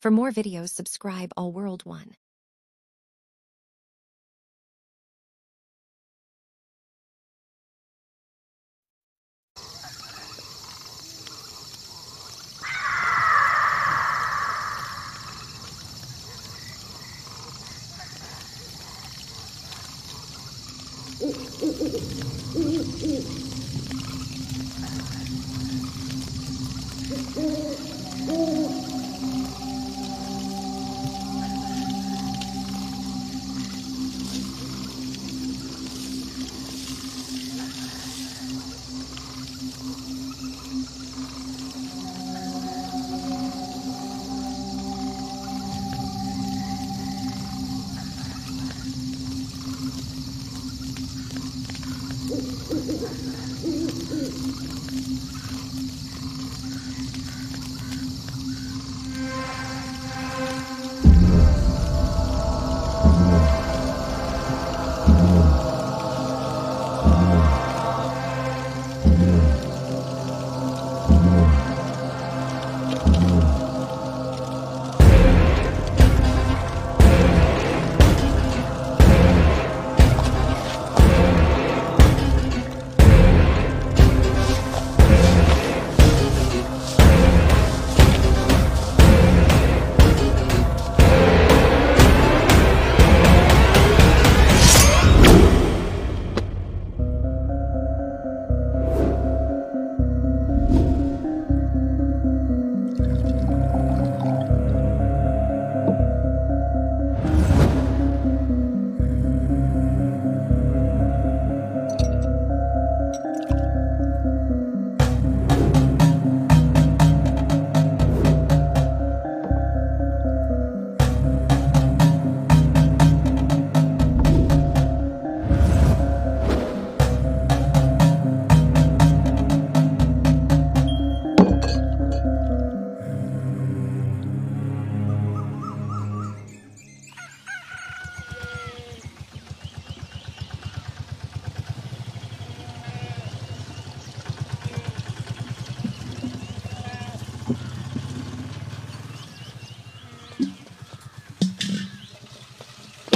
For more videos, subscribe All World One.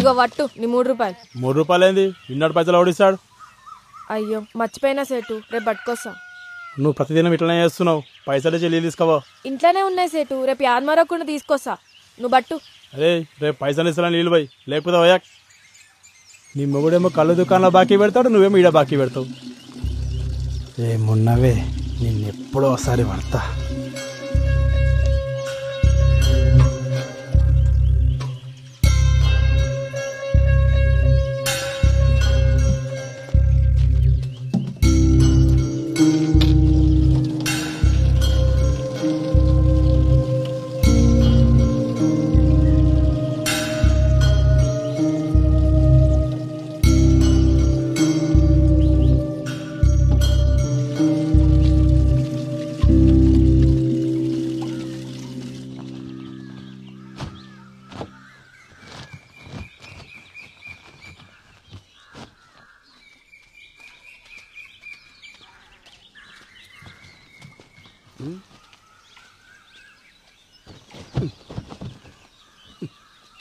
ఇగో వట్టు నీ 3 రూపాయలు. 3 రూపాయలు ఏంది? ఇన్నడు పైసలు ఓడిస్తాడు. అయ్యో మర్చిపోయినా సేటు, రేపు పట్టుకొస్తా. నువ్వు ప్రతిదినం ఇట్లనే చేస్తున్నావు. పైసలు చెల్లి తీసుకోవా? ఇంట్లోనే ఉన్నాయి సేటు, రేపు యాదమరకుండా తీసుకొస్తా. నువ్వు బట్టు. అరే రేపు పైసలు ఇస్తా నీళ్ళు పోయి, లేకపోతే పోయాక్. నీ మొగుడేమో కళ్ళు దుకాణంలో బాకీ పెడతాడు, నువ్వేమో ఈడ బాకీ పెడతావు. ఏమున్నవే నిన్నెప్పుడో ఒకసారి పడతా.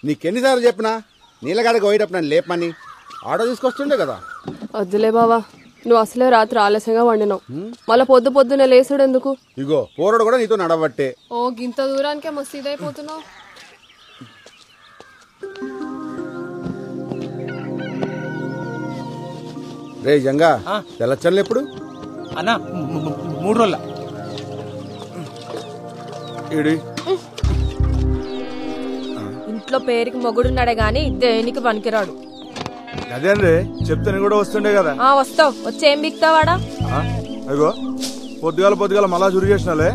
నీకెన్నిసార్లు చెప్పినా నీళ్ళగాడికి పోయేటప్పుడు నన్ను లేపమని ఆటో తీసుకొస్తుండే కదా. వద్దులే బావా, నువ్వు అసలే రాత్రి ఆలస్యంగా వండినావు, మళ్ళీ పొద్దునే లేసుడు ఎందుకు? ఇగో పోరడు కూడా నీతో నడవట్టే. ఓ గింత దూరానికే మస్తు ఇదైపోతున్నావు. రే జంగా తెల్లచ్చన్లు ఎప్పుడు అన్నా? 3 రోజుల. ఇంట్లో పేరుకి మొగుడున్నాడే గాని దేనికి పనికిరాడు. అదే అండి చెప్తే కూడా వస్తుండే కదా. వస్తావు, వచ్చి ఏం బిక్తావాడా? అయ్యో పొద్దుగాల మళ్ళా చురు చేసినాలే.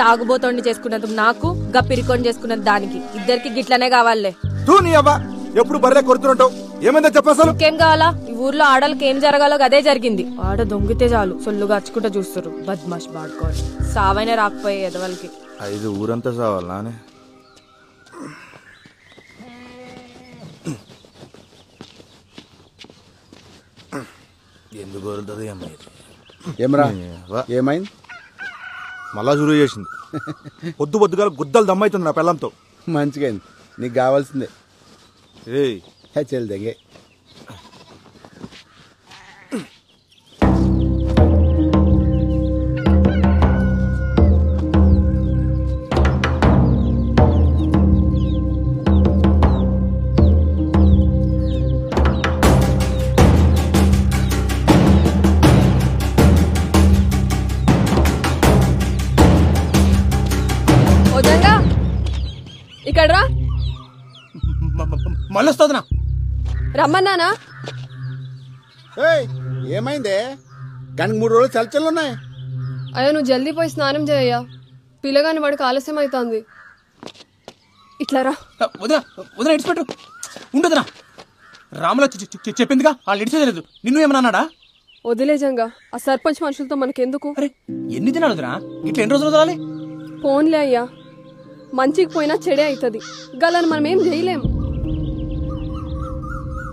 తాగుబోతోండి చేసుకున్నందుకు నాకు, గప్పిరికొని చేసుకున్నది దానికి, ఇద్దరికి గిట్లనే కావాలే. తూ నీ అవ్వ ఎప్పుడు బర్రె కొడుతుంటావు, ఏమైందో చెప్పసలు. ఇంకేం కావాలా? ఈ ఊర్లో ఆడలకి ఏం జరగాలో అదే జరిగింది. ఆడ దొంగితే చాలు సొల్లుగా అచ్చుకుంటా చూస్తారు. బద్మాష్ బాడుకోవాలి, సావైనా రాకపోయే ఎదవలకి. 5 ఊరంతా సావాలనే. ఎందుకు వదులుతుంది అమ్మాయి? ఏమరా ఏమైంది? మళ్ళా చురువు చేసింది. పొద్దుగా గుద్దలు దమ్మైతుంది నా పిల్లంతో. మంచిగా నీకు కావాల్సిందే. ఏయ్ చెల్ దగ్గే వదంగా ఇక్కడ రా. మళ్ళీ వస్తుందినా? రమ్మన్నానా? ఏయ్ ఏమైందే? గనికి 3 రోజులు చలచలు ఉన్నాయి. అయ్యో నువ్వు జల్దీ పోయి స్నానం చేయయ్యా, పిల్లగాని వాడికి ఆలస్యం అవుతుంది. ఇట్లా రా. వదినా వదినా ఇడిచిపెట్టు ఉండదునా. రాముల చెప్పిందిగా వాళ్ళు ఇడిచేది నిన్ను ఏమన్నాడా? వదిలేజంగా ఆ సర్పంచ్ మనుషులతో మనకెందుకు? అరే ఎన్ని దినాలు వదినా? ఇట్లా ఎన్ని రోజులు వదలాలి? ఫోన్లే అయ్యా, మంచికి పోయినా చెడే అవుతుంది. గలని మనం ఏం చేయలేం.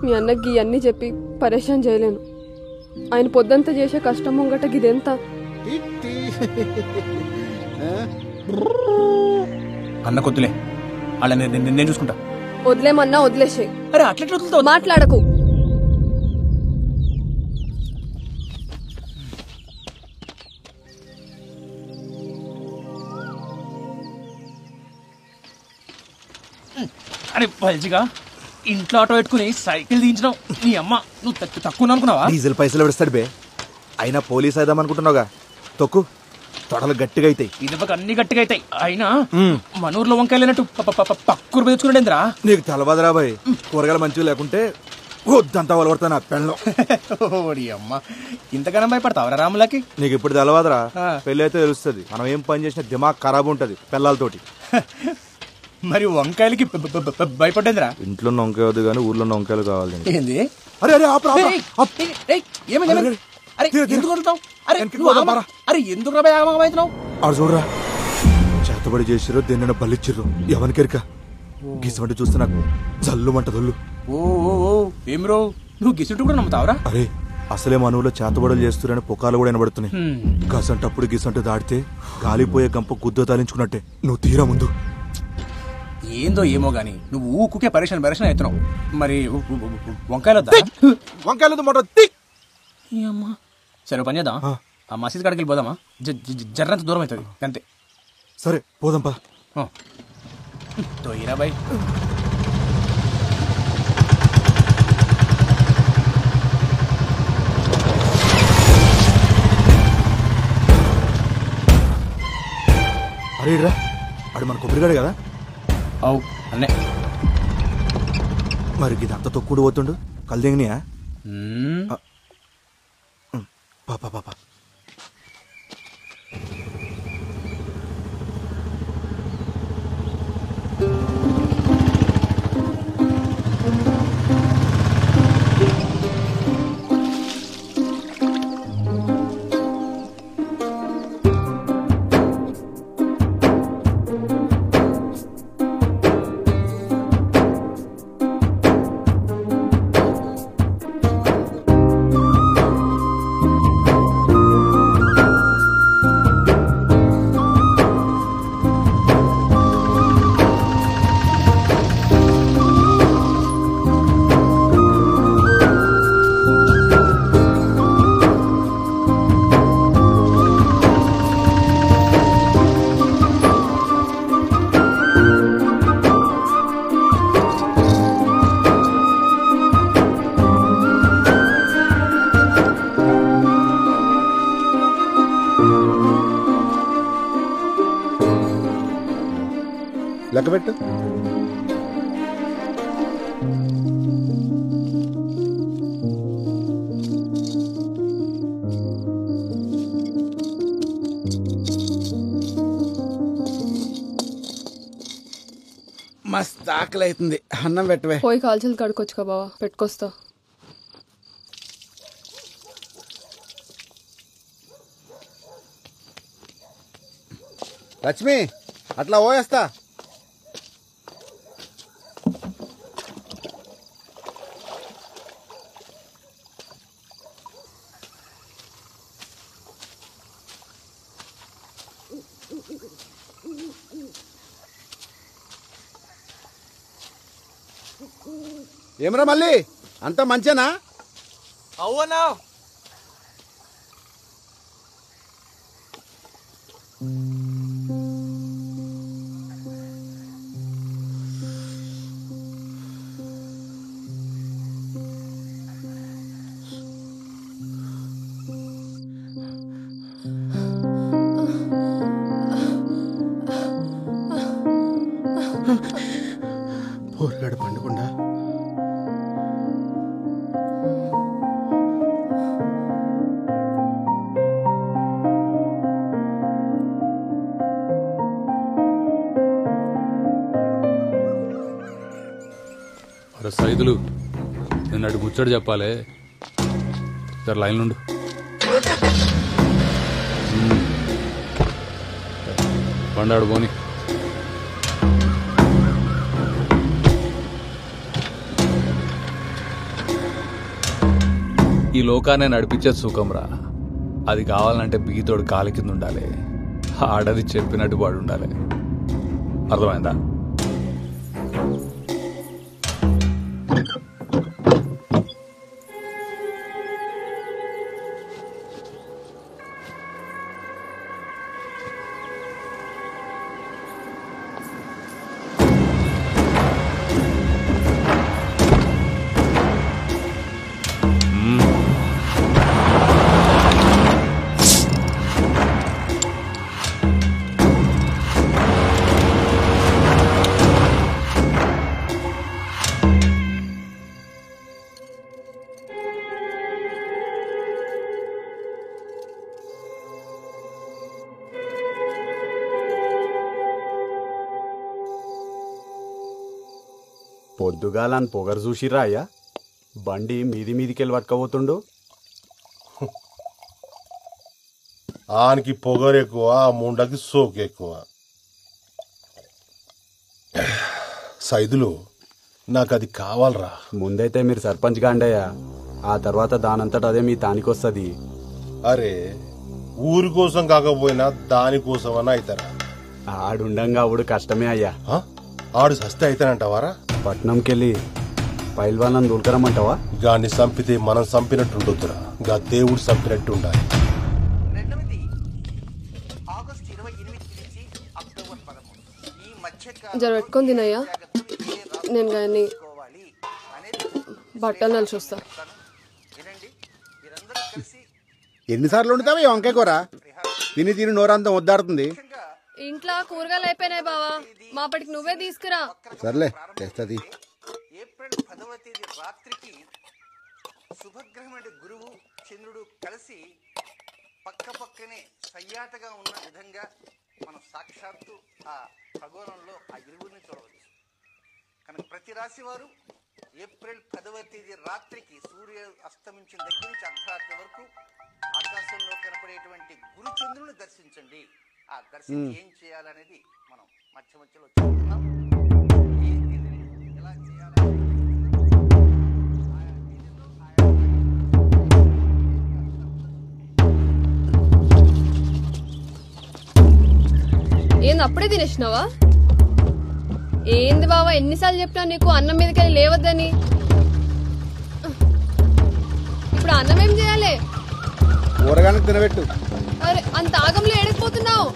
మీ అన్నకి ఇవన్నీ చెప్పి పరేషాన్ చేయలేను. ఆయన పొద్దంతా చేసే కష్టం ముంగట గిదెంత? అన్న కొద్దులే, వాళ్ళ నేను చూసుకుంటా. వదిలేమన్నా వదిలేసే. అరే అట్లా మాట్లాడకు. అరే పల్చిగా ఇంట్లో ఆటో పెట్టుకుని సైకిల్ దించడం నీ అమ్మ నువ్వు తక్కువ అనుకున్నావా? డీజిల్ పైసలు విడుస్తాడు బే. అయినా పోలీస్ అయిదాం అనుకుంటున్నావుగా, తొక్కు తొడలు గట్టిగా అవుతాయి. ఇది అన్ని గట్టిగా అవుతాయి. అయినా మన ఊర్లో వంకాయలేనట్టు పక్కూరు తెచ్చుకున్నాడేంద్రా? నీకు తెలవదురా బాయ్, కూరగాయలు మంచిగా లేకుంటే వద్దంతా వలవడతా నా పెళ్ళం. ఓడి అమ్మ ఇంతగానం భయపడతావరా రాములకి? నీకు ఇప్పుడు తెలవదురా, పెళ్ళి అయితే తెలుస్తుంది. మనం ఏం పని చేసినా దిమాగ్ ఖరాబ్ ఉంటది పిల్లలతోటి. మరి వంకాయలకి భయపడ్డేంద్రా? ఇంట్లో వంకాయ వద్దు కానీ ఊర్లో వంకాయలు కావాలి. ఏంది? అరే అరే ఎందుకు వదులుతావు? అరే ఎందుకు రాబోతున్నావు? ఆడు చూడరా, చేతబడి చేసిరో దేన్న బలిచ్చిర్రు ఎవరికెరిక. గిసమంటే చూస్తే నాకు జల్లుమంట దొల్లు. ఓ ఏం రో నువ్వు గిసుంటు కూడా నమ్ముతావరా? అరే అసలే మనవులో చేతబడులు చేస్తురని పుకాలు కూడా వినబడుతున్నాయి. గసంటప్పుడు గిసంటే దాడితే గాలిపోయే గంప గుద్ద తాలించుకున్నట్టే. నువ్వు తీరా ముందు. ఏందో ఏమో గాని నువ్వు ఊకుకే పరేషాన్ అవుతున్నావు. మరి వంకాయలు వంకాయలు సరే పని చేద్దాం, ఆ మసీద్ కాడికి వెళ్ళిపోదామా? జర్రంత దూరం అవుతుంది అంతే. సరే పోదాం పా. తోయిరా బాయ్. అరే రా, ఆడు మన కొబ్బరిగాడు కదా? అవు అన్నే. మరి ఇదంతా తొక్కుడు పోతుండు కల్దింగినియా? పాపా పాపా లెక్క పెట్టు. మస్తు ఆకలి అవుతుంది, అన్నం పెట్టవే. పోయి కాల్చలు కడుకొచ్చుకో బావా, పెట్టుకొస్తా. లక్ష్మి అట్లా పోయేస్తా. ఏమరా మళ్ళీ అంతా మంచేనా? అవునా పోరగాడు పండుకుండా సైదులు నేను అటు ముచ్చట చెప్పాలి సార్ లైన్ నుండి పండాడు పోని ఈ లోకాన్ని నడిపించేది సుఖంరా. అది కావాలంటే బీతోడు కాలి కింద ఉండాలి, ఆడది చెప్పినట్టు వాడు ఉండాలి. అర్థమైందా? పొద్దుగాలని పొగరు చూసిరా అయ్యా? బండి మీదికెళ్ళి పట్టుకపోతుండు. ఆనికి పొగరు ఎక్కువ, ముండకి సోకు ఎక్కువ. సైదులు నాకు అది కావాలరా. ముందైతే మీరు సర్పంచ్ గాండయ్యా, ఆ తర్వాత దానంతట అదే మీ తానికొస్తుంది. అరే ఊరి కోసం కాకపోయినా దానికోసం అన్న అవుతారా? ఆడుండంగా ఆవుడు కష్టమే అయ్యా. ఆడు సస్తే అయితేనంటావారా? పట్నంకెళ్ళి పైల్వాళ్ళని దూల్కరమ్మంటావా? గాన్ని చంపితే మనం చంపినట్టు ఉండొద్దురా, గా దేవుడు చంపినట్టు ఉండాలి. జర పెట్టుకొని తినయ్యా, నేను కానీ బట్టలు నలిసి వస్తా. ఎన్నిసార్లు వండుతావా ఈ వంకాయ కూర? తిని తిని నోరంతా వద్దాడుతుంది. ఇంట్లో కూరగాయలు అయిపోయినాయి బావా, మాపటికి నువ్వే తీసుకురా. సర్లే తెస్తుంది. ఏప్రిల్ 10వ తేదీ రాత్రికి శుభగ్రహమైన గురువు చంద్రుడు కలిసి పక్కనే సయ్యాటగా ఉన్న విధంగా మనం సాక్షాత్తు ఆ ఖగోళంలో ఆ ఇరువురిని చూడవచ్చు. కనుక ప్రతి రాశి వారు ఏప్రిల్ 10వ తేదీ రాత్రికి సూర్య అస్తమించిన దగ్గర నుంచి అర్ధరాత్రి వరకు ఆకాశంలో కనపడేటువంటి గురు చంద్రుని దర్శించండి. ఆ దర్శనం ఏం చేయాలనేది మనం మధ్యలో చూస్తున్నాం. ఎలా చేయాలి ఏంది అప్పుడే తినేసినావా? ఏంది బావా, ఎన్నిసార్లు చెప్పినా నీకు అన్నం మీదకెళ్ళి లేవద్దని. ఇప్పుడు అన్నం ఏం చేయాలి? కూరగాయలకు తినబెట్టు. అరే అంత ఆగంలో ఏడకపోతున్నావు?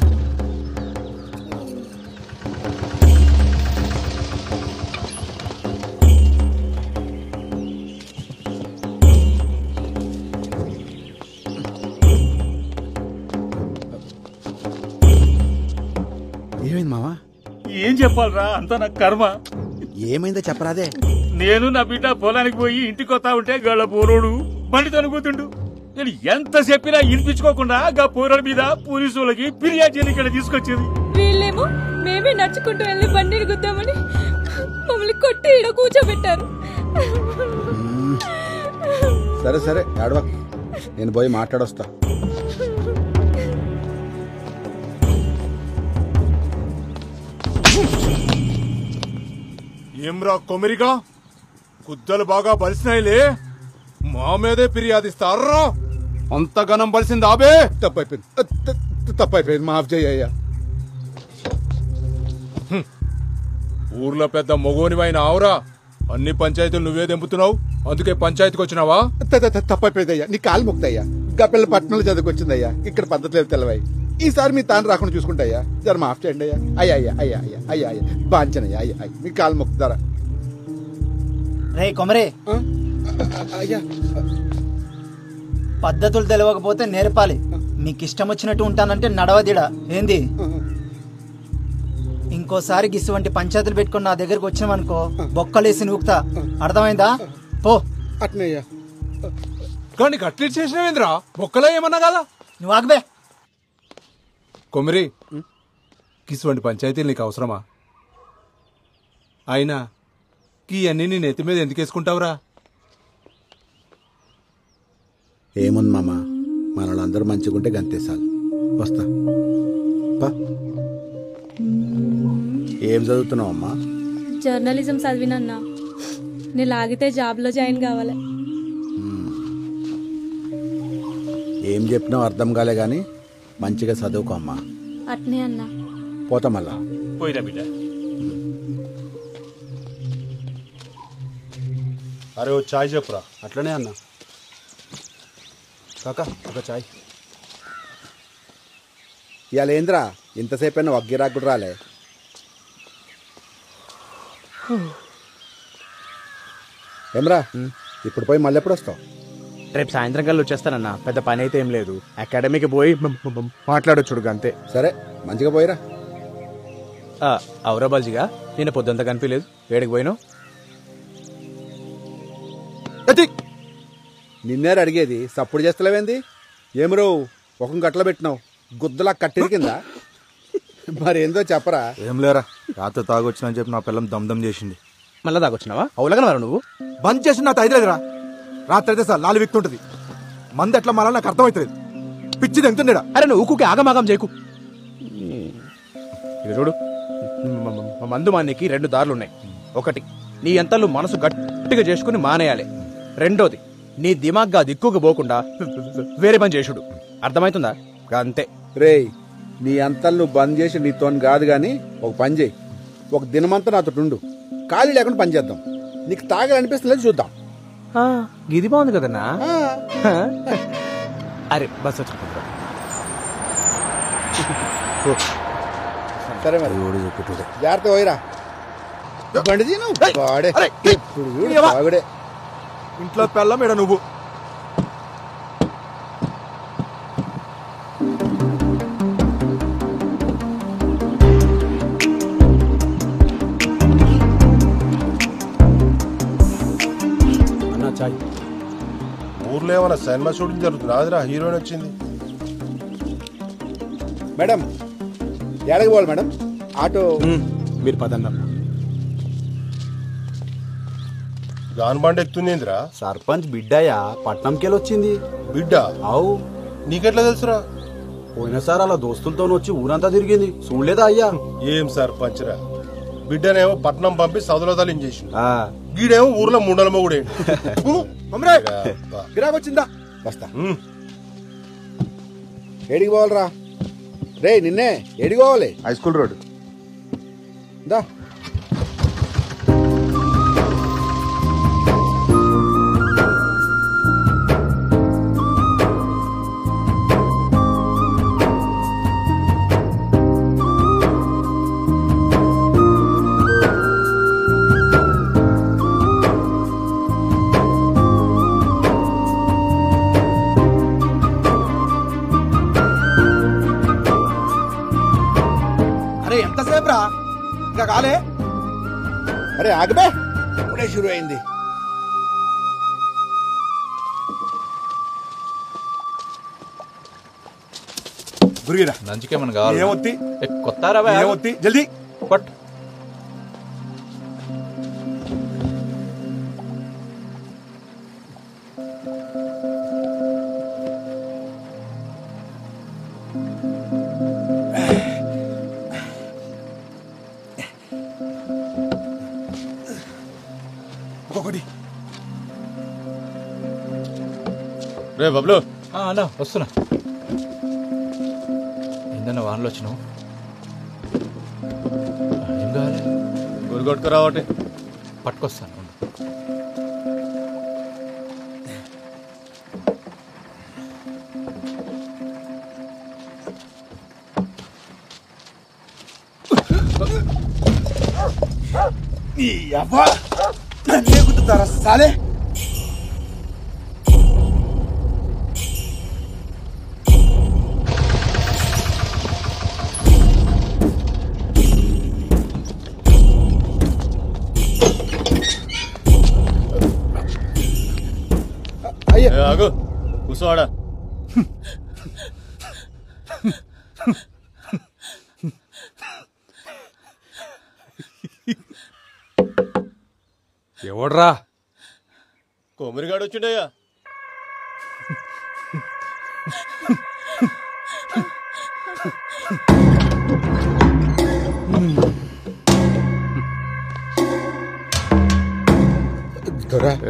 ఏమైంది మావా? ఏం చెప్పాలరా, అంతా నా కర్మ. ఏమైందో చెప్పరాదే. నేను నా బిడ్డ పొలానికి పోయి ఇంటికి వస్తా ఉంటే గళ్ళ పోరోడు బండి తనుకుతుండు. నేను ఎంత చెప్పినా వినిపించుకోకుండా గా పోరాడు మీద పోలీసులకి ఫిర్యాదు చేయని ఇక్కడ తీసుకొచ్చేది. వీళ్ళేమో మేమే నడుచుకుంటూ వెళ్ళి బండిని గుద్దామని మమ్మల్ని కొట్టి ఈడ కూర్చోబెట్టారు. సరే సరే ఆడవా, నేను పోయి మాట్లాడొస్తా. ఏమ్రా కొమిరిగా, కుద్దలు బాగా బలిసినాయిలే, మా మీదే ఫిర్యాదిస్తారా? అంత గనం బలిసింది ఆబే. తప్పైపోయింది, మాఫ్ చేయ్యా. ఊర్లో పెద్ద మొగోనివైన ఆవురా, అన్ని పంచాయతీలు నువ్వే దెంపుతున్నావు, అందుకే పంచాయతీకి వచ్చినావా? తప్పైపోయిందయ్యా, నీ కాలు మొక్తయ్యా. గప్పిల్ల పట్టణంలో చదువుకొచ్చిందయ్యా, ఇక్కడ పద్ధతి లేదు తెలవాయి. ఈసారి మీ తాను రాకుండా చూసుకుంటాయ్యా, జర మాఫ్ చేయండి అయ్యా. అయ్యా అయ్యా అయ్యా అయ్యా అయ్యా అయ్యా బాంచనయ్యా, అయ్యా అయ్యా మీ కాలు మొక్కుతారా? రే కొమరే, అయ్యా పద్ధతులు తెలియకపోతే నేర్పాలి. మీకు ఇష్టం వచ్చినట్టు ఉంటానంటే నడవదిడా ఏంది? ఇంకోసారి గిసువంటి పంచాయతీలు పెట్టుకుని నా దగ్గరకు వచ్చినామనుకో బొక్కలేసి నూకుతా, అర్థమైందా? పో. అట్నయ్యా. కానీ కట్లెట్ చేసినవేంద్రా, బొక్కలో ఏమన్నా కదా? నువ్వు ఆగబే. కొమిరి, కిసువంటి పంచాయతీలు నీకు అవసరమా? అయినా ఈ అన్ని నీ నెత్తి మీద ఎందుకు వేసుకుంటావురా? ఏముంది మామ, మన వాళ్ళందరూ మంచిగుంటే గంతేసాలు. వస్తా. ఏం చదువుతున్నావు అమ్మా? జర్నలిజం చదివినన్నా. నేను లాగితే జాబ్లో జాయిన్ కావాలి. ఏం చెప్పినావు అర్థం కాలే గాని మంచిగా చదువుకో అమ్మా. అట్నే అన్నా. పోతా మళ్ళా. పోయిరా బిడ్డ. అరే ఓ చాయ్ చెప్పురా. అట్లనే అన్నా. కాకా ఒక చాయ్. ఇవాళ ఏంద్రా ఇంతసేపు అయినా వగ్గిరాకు కూడా రాలే? ఏమ్రా ఇప్పుడు పోయి మళ్ళీ ఎప్పుడు వస్తావు? రేపు సాయంత్రం కల్లా వచ్చేస్తానన్నా, పెద్ద పని అయితే ఏం లేదు. అకాడమీకి పోయి మాట్లాడొచ్చుడు అంతే. సరే మంచిగా పోయిరా. అవురా బాల్జిగా, నేను పొద్దుంతా కనిపించలేదు, ఏడికి పోయినావు? నిన్నేరు అడిగేది, సప్పుడు చేస్తలేవేంది? ఏమరో ఒక గట్ల పెట్టినావు, గుద్దలా కట్టిరి కింద. మరేందో చెప్పరా. ఏం లేరా, రాత్రి తాగొచ్చినని చెప్పి నా పిల్లం దమ్దమ్ చేసింది. మళ్ళీ తాగొచ్చినావా? అవులగా మరి నువ్వు బంద్ చేసి నాకు ఐదులేదురా. రాత్రి అయితే సార్ లాలి విక్తుంటది, మంది ఎట్లా మళ్ళీ నాకు అర్థమవుతుంది. పిచ్చిది ఎంతుండేడా? అరే నువ్వు ఊకుకే ఆగమాగం చేయకు. ఇది చూడు, మందు మానికి 2 దారులున్నాయి. ఒకటి, నీ ఎంతలు మనసు గట్టిగా చేసుకుని మానేయాలి. రెండోది, నీ దిమాగ్గా దిక్కుకు పోకుండా వేరే పని చేసుడు. అర్థమవుతుందా? అంతే. రేయ్, నీ అంతలు నువ్వు బంద్ చేసి నీతో కాదు గాని ఒక పని చేయి. ఒక దినమంతా నాతో ఉండు, ఖాళీ లేకుండా పని చేద్దాం. నీకు తాగాలనిపిస్తుంది చూద్దాం. ఇది బాగుంది కదన్నా. అరే బస్ వచ్చి సరే మరి జాగ్రత్త పోయిరా. బండి తీను వాడే ఇప్పుడు తాగుడే. ఇంట్లో పెళ్ళం ఏడా నువ్వు? అన్నా చాయ్. ఊర్లో ఏమైనా సినిమా షూటింగ్ జరుగుతుంది, రాదురా హీరోయిన్ వచ్చింది. మేడం ఎక్కడికి పోవాలి మేడం? ఆటో. మీరు పదన్నా. గాన్ బండి ఎక్కుతుందిరా? సర్పంచ్ బిడ్డయా, పట్నంకెళ్ళి వచ్చింది. బిడ్డ? అవు. నీకెట్లా తెలుసురా? పోయినసారి అలా దోస్తులతో వచ్చి ఊరంతా తిరిగింది, చూడలేదా అయ్యా? ఏం సర్పంచ్ రా, బిడ్డనేమో పట్నం పంపి సదులో తలించేసి, గీడేమో ఊర్లో ముండల మొగుడే. గిరాకొచ్చిందా? వస్తా. ఏడికి పోవాలరా? రే నిన్నే ఏడికి పోవాలి? హై స్కూల్ రోడ్ దా. ఎంతసేపు రా, ఇంకా కాలే? అరే ఆగబే, ఇప్పుడే షురు అయింది. గురిగిరా నంచుకేమన్నా కావాలి? ఏమొత్తి కొత్త రవా? ఏమొత్తి జల్దీ పట్. ఒక్కొక్కటి. రే బబ్లు. అన్నా వస్తున్నా. ఏందన్నా వానలో వచ్చినావు? ఏం కావాలి? ఊరు కొట్టుకురావటే పట్టుకొస్తాను. గుర్తుతారా సాలే ఆగు కూర్చోవాడా ఎవడ్రా? కొమరిగాడు వచ్చిండయ్యా.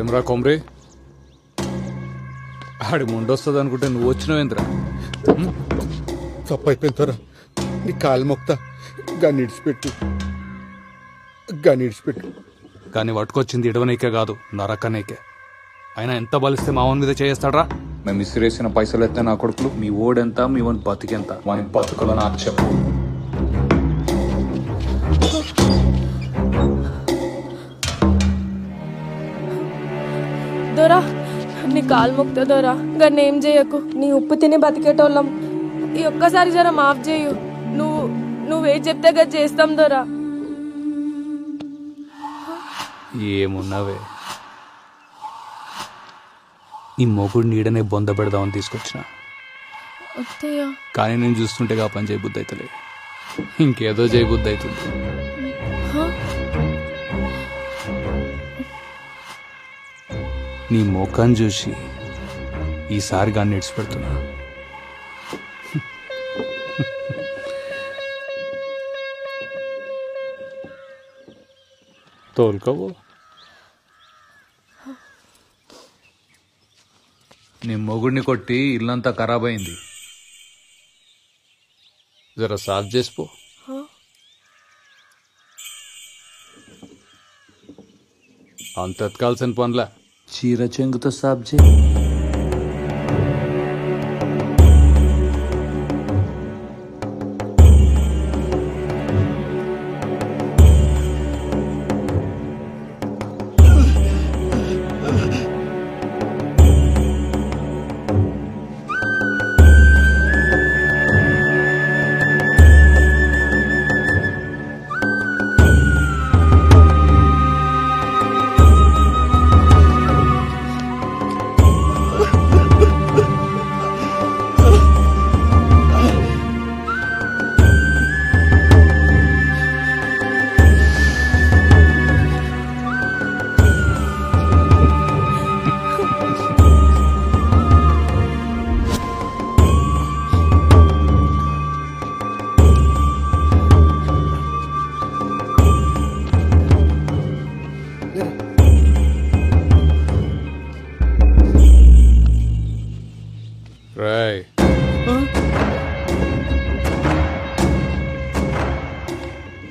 ఏమ్రా కొమరి, ఆడి ముండొస్తుంది అనుకుంటే నువ్వు వచ్చినావేంద్రా? తప్పైపోయింది దొరా, నీ కాలు మొక్తా, గన్ని ఇడిచిపెట్టు, గన్ని ఇడిచిపెట్టు. కానీ పట్టుకొచ్చింది ఇడవనీకే కాదు, నరకనీకే. అయినా ఎంత బలిస్తే మా ఓన్ మీద చేస్తాడ్రా? మేము ఇసిరేసిన పైసలు ఎత్తే నా కొడుకులు, మీ ఓడెంత, మీ ఓన్ బతికెంత, వాని బతుకులో నాకు చెప్పు. దొరా నీ కాలు మొక్తా దొరా, గన్నేం ఏం చేయకు. నీ ఉప్పు తిని బతికేటోళ్ళం, ఈ ఒక్కసారి జర మాఫ్ చేయు. నువ్వేం చెప్తే గది చేస్తాం దొరా. ఏమున్నావే, నీ మొగుడు నీడనే బొంద పెడదామని తీసుకొచ్చిన, కానీ నేను చూస్తుంటే ఆ పని చేయబుద్ధి అవుతలే, ఇంకేదో చేయబుద్ధి అవుతుంది. నీ ముఖం చూసి ఈసారి గాన్ని ఇడిచిపెడుతున్నా. తోలుకోవు, నీ మొగుడిని కొట్టి ఇల్లంతా ఖరాబ్ అయింది, జర సాఫ్ చేసిపో. అంత ఎత్కాల్సిన పనులా, చీర చెంగుతో సాఫ్ చేయి.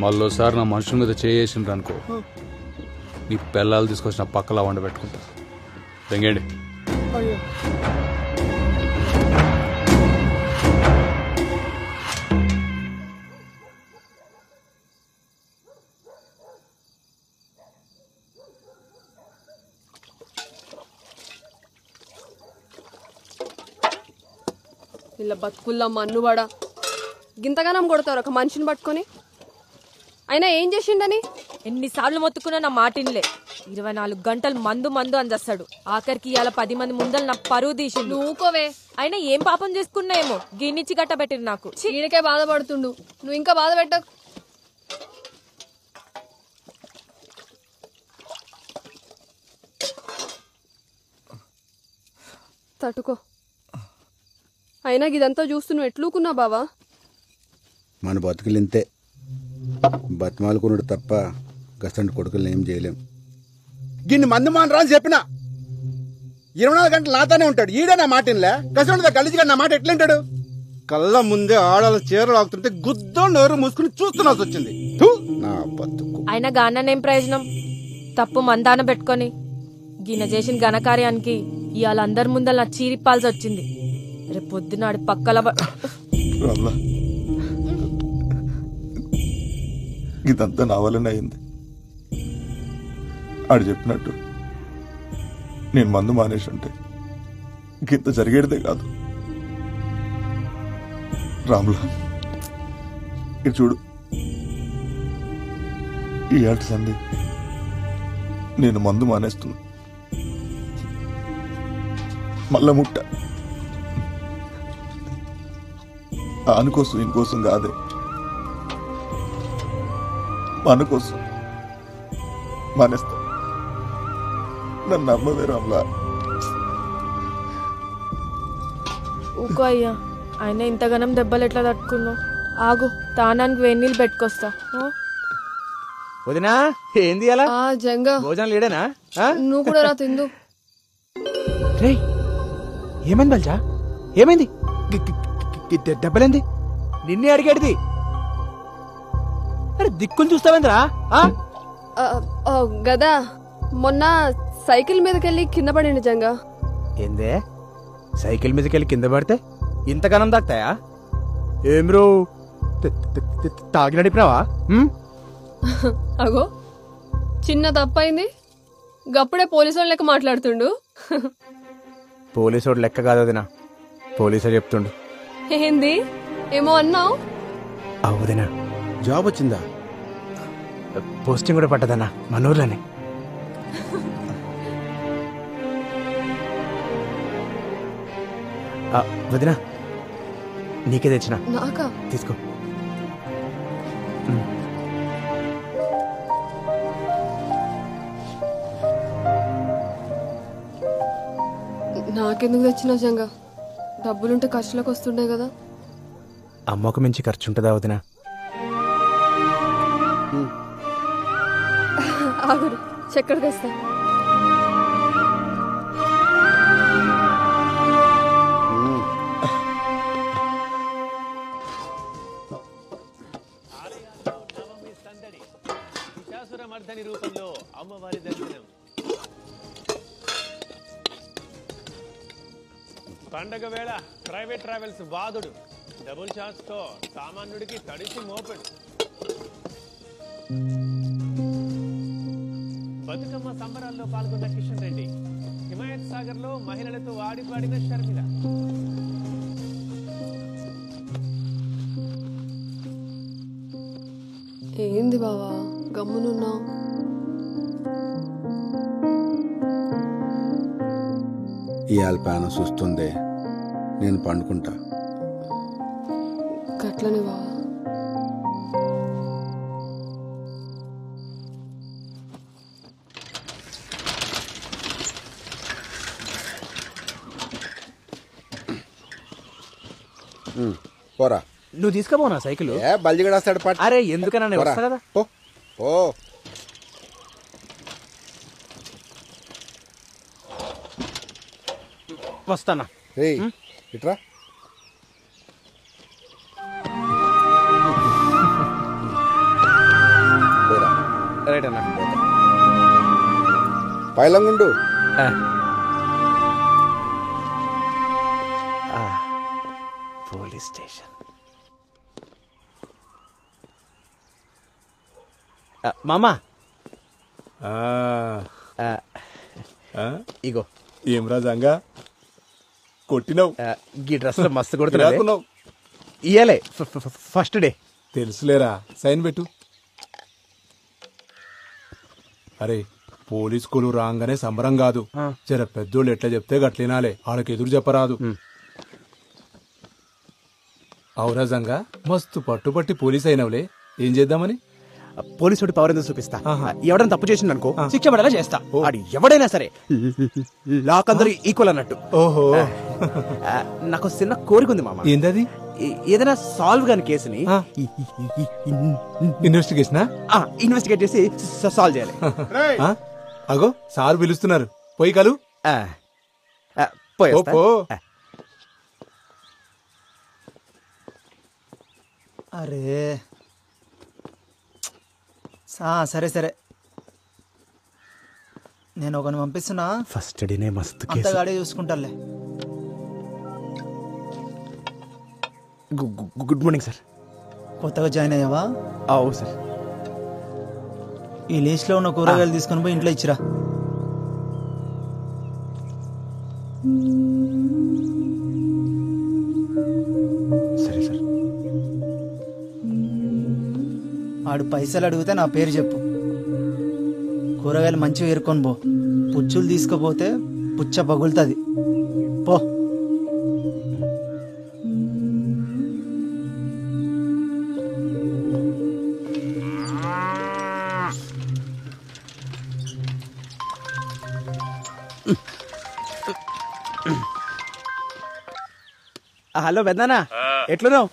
మళ్ళోసారి నా మనుషుల మీద చేసిండ్రు అనుకో, నీ పిల్లలు తీసుకొచ్చిన పక్కలా వండబెట్టుకుంటా. తెంగండి. ఇలా బతుకుల్లా మన్నువాడా, గింతగానం కొడతారు ఒక మనిషిని పట్టుకొని. అయినా ఏం చేసిండని ఎన్నిసార్లు మొత్తుకున్నా నా మాటిన్లే. 24 గంటలు మందు అని చేస్తాడు. ఆఖరికి ఇవాళ 10 మంది ముందలు నా పరువు తీసిండు. నువ్వుకోవే, అయినా ఏం పాపం చేసుకున్నాయేమో గిన్నిచ్చి గట్టబెట్టిరు నాకు. ఈడకే బాధపడుతుండు, నువ్వు ఇంకా బాధ పెట్టకు. తట్టుకో. అయినా ఇదంతా చూస్తూ నువ్వు ఎట్లూకున్నా బావా? మన బతుకులు ఇంతే, బతిమాలుకున్నాడు తప్ప గసంటి కొడుకులు ఏం చేయలేం. గిన్ని మంది మానరా అని చెప్పిన 24 గంటలు నాతోనే ఉంటాడు. ఈడే నా మాట ఇన్లే, గసంటితో గలీజిగా నా మాట ఎట్లుంటాడు? కళ్ళ ముందే ఆడాల చీరలు ఆగుతుంటే గుద్దో నోరు మూసుకుని చూస్తున్నాల్సి వచ్చింది. నా బతుకు అయినా గానేం ప్రయోజనం? తప్పు మందాన పెట్టుకొని గిన చేసిన ఘనకార్యానికి ఇవాళ అందరి ముందర నా చీరిప్పాల్సి వచ్చింది. రేపు పొద్దునాడు పక్కల రామ్లా, ఇదంతా నా వల్లనే అయింది. ఆడు చెప్పినట్టు నేను మందు మానేసి ఉంటే ఇంత జరిగేదే కాదు. రామ్లా, ఇది చూడు, ఈ ఆట సంది నేను మందు మానేస్తున్నా. మళ్ళా ముట్ట ఆనుకోసం ఇంకోసం కాదే, మన కోసం మానేస్తా. నన్ను నమ్మవే రామ్లా. ఊకో అయ్యా, ఆయన ఇంతగానం దెబ్బలు ఎట్లా తట్టుకున్నావు? ఆగు, తానానికి వేణీళ్ళు పెట్టుకొస్తా. వదినా ఏంది అలా జంగా భోజనం లేడేనా? నువ్వు కూడా రా తిందు. రే ఏమైంది బల్చా? ఏమైంది? దెబ్బలేంది? నిన్నే అడిగేది. అరే దిక్కులు చూస్తావేంద్రా? గదా మొన్న సైకిల్ మీదకెళ్ళి కింద పడింది జంగా. ఏందే సైకిల్ మీదకెళ్ళి కింద పడితే ఇంతగానం దాక్తాయా? ఏం రో తాగి నడిపినావా? అగో చిన్న తప్పైంది, గప్పుడే పోలీసు లెక్క మాట్లాడుతుండు. పోలీసోడు లెక్క కాదు వదినా, పోలీసే చెప్తుండు. ఏంది ఏమో అన్నావు? వదినా జాబ్ వచ్చిందా? పోస్టింగ్ కూడా పట్టదన్నా మన ఊర్లోనే. వదినా నీకే తెచ్చిన, నాకా? తీసుకో. నాకెందుకు తెచ్చినావు జంగా? డబ్బులుంటే ఖర్చులకు వస్తుండే కదా. అమ్మకు మించి ఖర్చు ఉంటుందా వదినా? ఆగురు, చక్కెర తెస్తా. రూపంలో అమ్మవారి దర్శనం. పండగ వేళ ప్రైవేట్ ట్రావెల్స్ వాదుడు, డబుల్ ఛాన్స్ తో సామాన్యుడికి తడిసి మోపెడు. బతుకమ్మ సంబరాల్లో పాల్గొన్న కిషన్ రెడ్డి, హిమాయత్ సాగర్ లో మహిళలతో ఆడిపాడిన షర్మిల. ఏంది బావా గమ్మునున్నావు? ఇవాళ పానం చూస్తుంది, నేను పండుకుంటా. గట్లనే బావా. పోరా, నువ్వు తీసుకుపోనా సైకిల్? బల్జిగడేస్తాడు పాట. అరే ఎందుకన్నా వస్తా కదా. ఓ వస్తానా? ఇట్రా. రైట్ అన్నా. పైలంగుండు. Police station. మామా ఇగో ఏం రాజంగా కొట్టినావు? ఈ డ్రెస్ లో మస్తు కొడుతున్నావు. ఇయ్యాలే ఫస్ట్ డే. తెలుసులేరా, సైన్ పెట్టు. అరే పోలీస్ స్కూలు రాగానే సంబరం కాదు, జర పెద్దోళ్ళు ఎట్లా చెప్తే గట్లినాలే, వాళ్ళకి ఎదురు చెప్పరాదు. ఔరాజంగా మస్తు పట్టుపట్టి పోలీస్ అయినవులే, ఏం చేద్దామని? పోలీసుడి పవర్ ఎందుకు చూపిస్తా. ఎవడైనా తప్పు చేసింది అనుకో శిక్ష పడేలా చేస్తా. అది ఎవడైనా సరే లాక్ అందరూ ఈక్వల్ అన్నట్టు. ఓహో, నాకు చిన్న కోరిక ఉంది మామ. ఏంటది? ఏదైనా సాల్వ్ కాని కేసుని ఇన్వెస్టిగేట్ చేసి సాల్వ్ చేయాలి. అగో సార్ పిలుస్తున్నారు, పోయి కలు. అరే సరే సరే నేను ఒకని పంపిస్తున్నా, ఫస్ట్ డేనే మస్తు అంతగాడే చూసుకుంటాలే. Good morning sir. కొత్తగా జాయిన్ అయ్యావా? అవు సార్. ఈ లిస్ట్లో ఉన్న కూరగాయలు తీసుకొని పోయి ఇంట్లో ఇచ్చిరా. సరే సార్. ఆడు పైసలు అడిగితే నా పేరు చెప్పు. కూరగాయలు మంచిగా ఏరుకొని పో. పుచ్చులు తీసుకుపోతే పుచ్చ పగులుతుంది. పో. హలో పెద్దనా, ఎట్లున్నావు?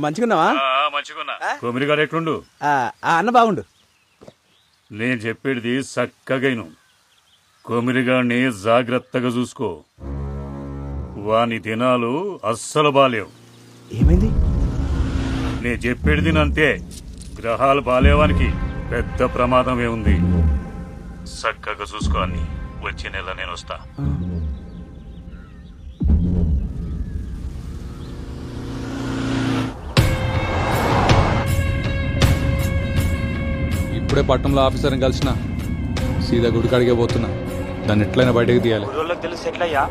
మంచిగున్నావా? మంచిగున్నా. కొమిరిగాడు ఎట్లుండు? అన్న బాగుండు. నేను చెప్పేది చక్కగైను. కొమిరిగాడిని జాగ్రత్తగా చూసుకో. వాని దినాలు అస్సలు బాలేవు. ఏమైంది? నేను చెప్పేది అంతే. గ్రహాలు బాలేవానికి పెద్ద ప్రమాదమే ఉంది. చక్కగా చూసుకో అని. వచ్చే నెల నేను వస్తా. ఇప్పుడే పట్టణంలో ఆఫీసర్ని కలిసిన సీదా గుడికాడికే పోతున్నా. దాన్ని ఎట్లయినా బయటకు తీయాలి. తెలుసు ఎట్లయ్యా?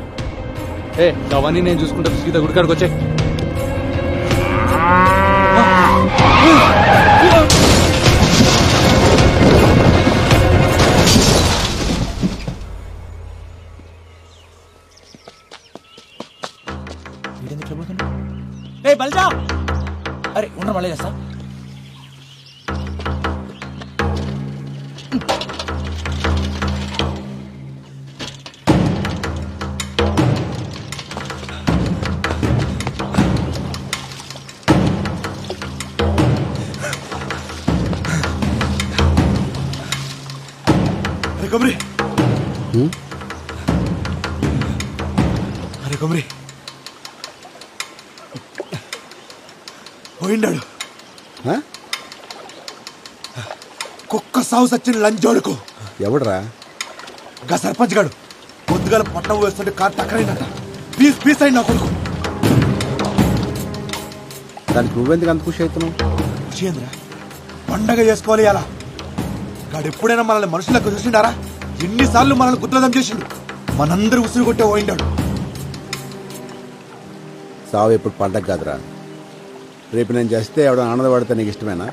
అవన్నీ నేను చూసుకుంటా. సీదా గుడికాడికి వచ్చే. బల్జా, అరే ఉన్న మళ్ళీ చేస్తా. కొమరి, అరే కొమరి పోయిండాడు. కుక్క సాగు సచ్చిన లంచోడుకు. ఎవడరా? గా సర్పంచ్ గాడు పొద్దుగాల పట్టణం వేస్తుంటే కారు టక్కరైందట. పీస్ పీస్ అయింది నా కొడుకు. దానికి నువ్వెందుకు అంత ఖుషి అవుతున్నావు? ఖుషి ఏంద్రా? పండగ చేసుకోవాలి అలా. గాడు ఎప్పుడైనా మనల్ని మనుషులకు చూసిండారా? ఎన్నిసార్లు మనల్ని గుద్రదం చేసిండు. మనందరూ ఉసురు కొట్టే పోయిండాడు. సావు ఎప్పుడు పండగ కాదురా. రేపు నేను చేస్తే ఎవడ ఆనందపడితే నీకు ఇష్టమేనా?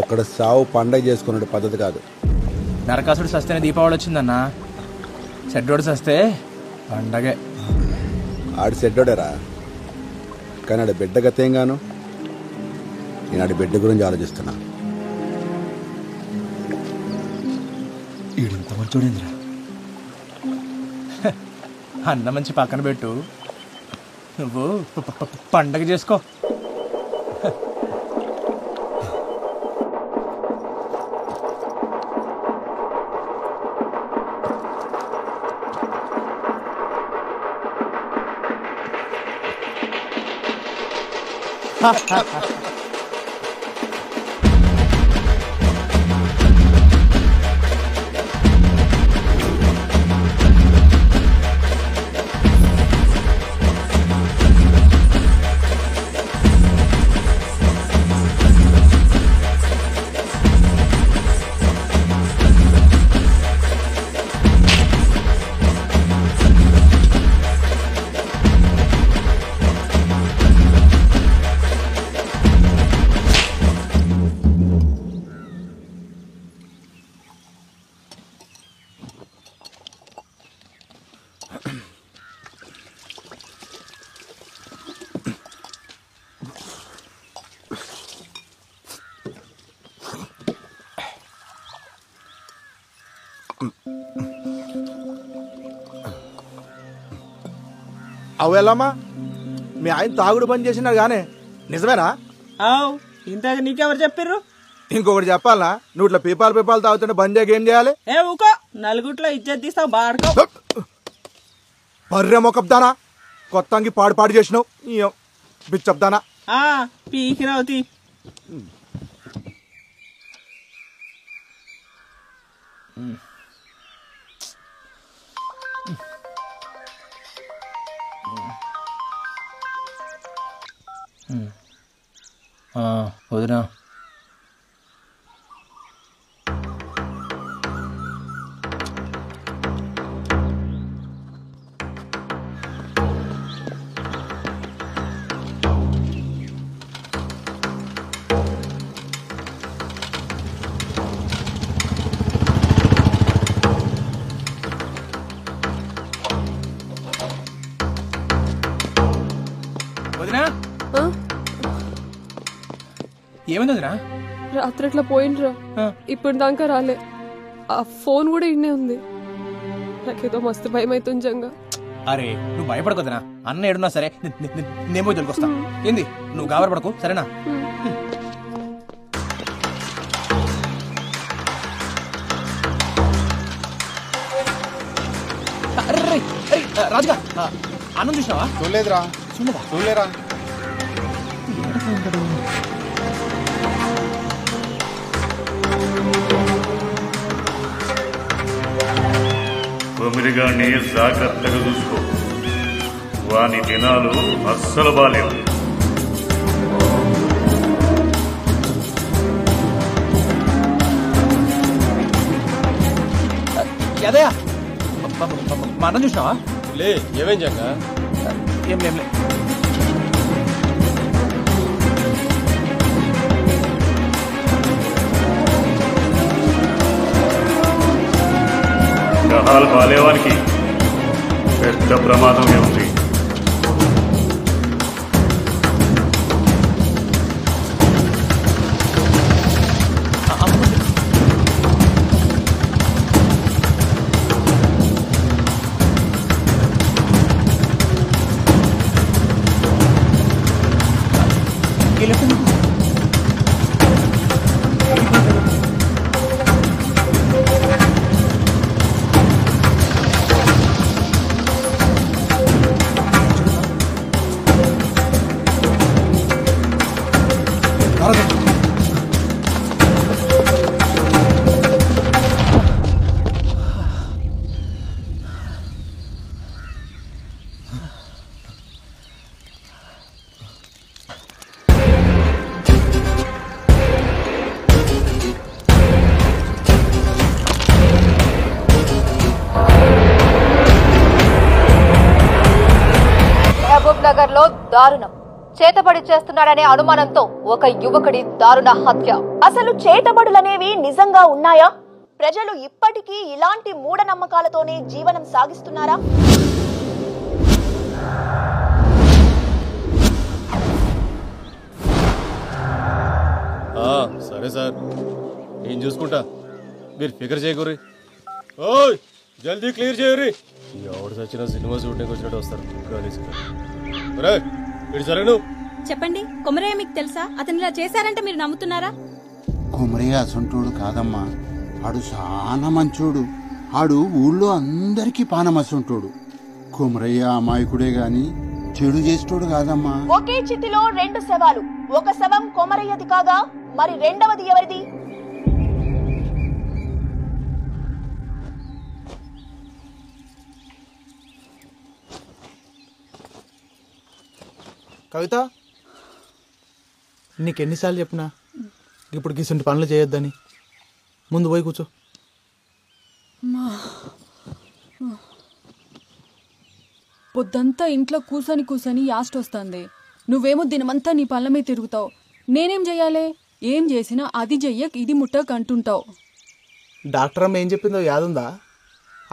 ఒక్కడ సావు పండగ చేసుకునే పద్ధతి కాదు. నరకాసుడు సస్తేనే దీపావళి వచ్చిందన్నా. సెడ్డోడు సస్తే పండగే. ఆడి సెడ్డోడేరా, కానీ ఆడి బిడ్డ గతేంగాను. నేను ఆడి బిడ్డ గురించి ఆలోచిస్తున్నా. ఈడంత మంచోడేంద్రా. అన్న మంచి పక్కన పెట్టు, నువ్వు పండగ చేసుకో. అవు ఎలామా, మీ ఆయన తాగుడు బంద్ చేసినారు గానే, నిజమేనా? అవు ఇంతకు నీకెవరు చెప్పిర్రు? ఇంకొకటి చెప్పాలనా? నువ్వు ఇట్లా పీపాలు తాగుతుంటే బంద్ చేయక ఏం చేయాలి? ఏ ఊకో, నలుగుట్లో ఇజ్జత్ తీస్తావు బాడుకో. బర్రె మొకబ్దానా, కొత్తంగి పాడు చేసినావు బిచ్చబ్దానా. పీకినవుతి. వదినా వదినా ఏమైంది వదినా? రాత్రి అట్లా పోయిండ్రా, ఇప్పుడు దాకా రాలే. ఆ ఫోన్ కూడా ఇన్నే ఉంది. నాకేదో మస్తు భయం అవుతుంది జంగా. అరే నువ్వు భయపడకొద్దునా, అన్న ఏడున్నా సరే నేను పోయి దొరికొస్తా. ఏంది నువ్వు గాబరపడకు సరేనా? రాజుగా అన్నం చూసినావా? చూడలేదురా. చూడలేరా? కొమిరిగాన్ని జాగ్రత్తగా చూసుకో, వాని దినాలు అస్సలు బాలేవు. యాదయ్య మా అన్నం చూసినావా? లే ఏమేం జంగా? ఏం లేం లే. గ్రహాలు బాలేవానికి పెద్ద ప్రమాదమే ఉంది. నగర్ లో దారుణం. చేతబడి చేస్తున్నాడనే అనుమానంతో ఒక యువకుడి దారుణ హత్య. అసలు చేతబడులనేవి నిజంగా ఉన్నాయా? ప్రజలు ఇప్పటికీ ఇలాంటి మూఢనమ్మకాలతోనే జీవనం సాగిస్తున్నారా? సరే సార్, నేను చూసుకుంటా, మీరు ఫికర్ చేయకూరి. ఓయ్ జల్దీ క్లియర్ చేయరి. ఎవడు సచిన సినిమా షూటింగ్ వచ్చినట్టు వస్తారు. సరే చెప్పండి, కొమరయ్య మీకు తెలుసా? అతను ఇలా చేశారంటే మీరు నమ్ముతున్నారా? కొమరయ్య అసంటోడు కాదమ్మా, ఆడు చాలా మంచోడు. ఆడు ఊళ్ళో అందరికీ పానమసంటోడు. కొమరయ్య అమాయకుడే గాని చెడు చేసేటోడు కాదమ్మా. ఒకే చితిలో రెండు శవాలు. ఒక శవం కొమరయ్యది కాగా మరి రెండవది ఎవరిది? కవిత, నీకెన్నిసార్లు చెప్పినా ఇప్పుడు గిసంటి పనులు చేయొద్దని. ముందు పోయి కూర్చో. పొద్దంతా ఇంట్లో కూసని కూసని యాస్ట్ వస్తుంది. నువ్వేమో దినమంతా నీ పళ్ళ మీద తిరుగుతావు. నేనేం చెయ్యాలి? ఏం చేసినా అది చెయ్యక్ ఇది ముట్టక్ అంటుంటావు. డాక్టర్ అమ్మ ఏం చెప్పిందో యాదుందా?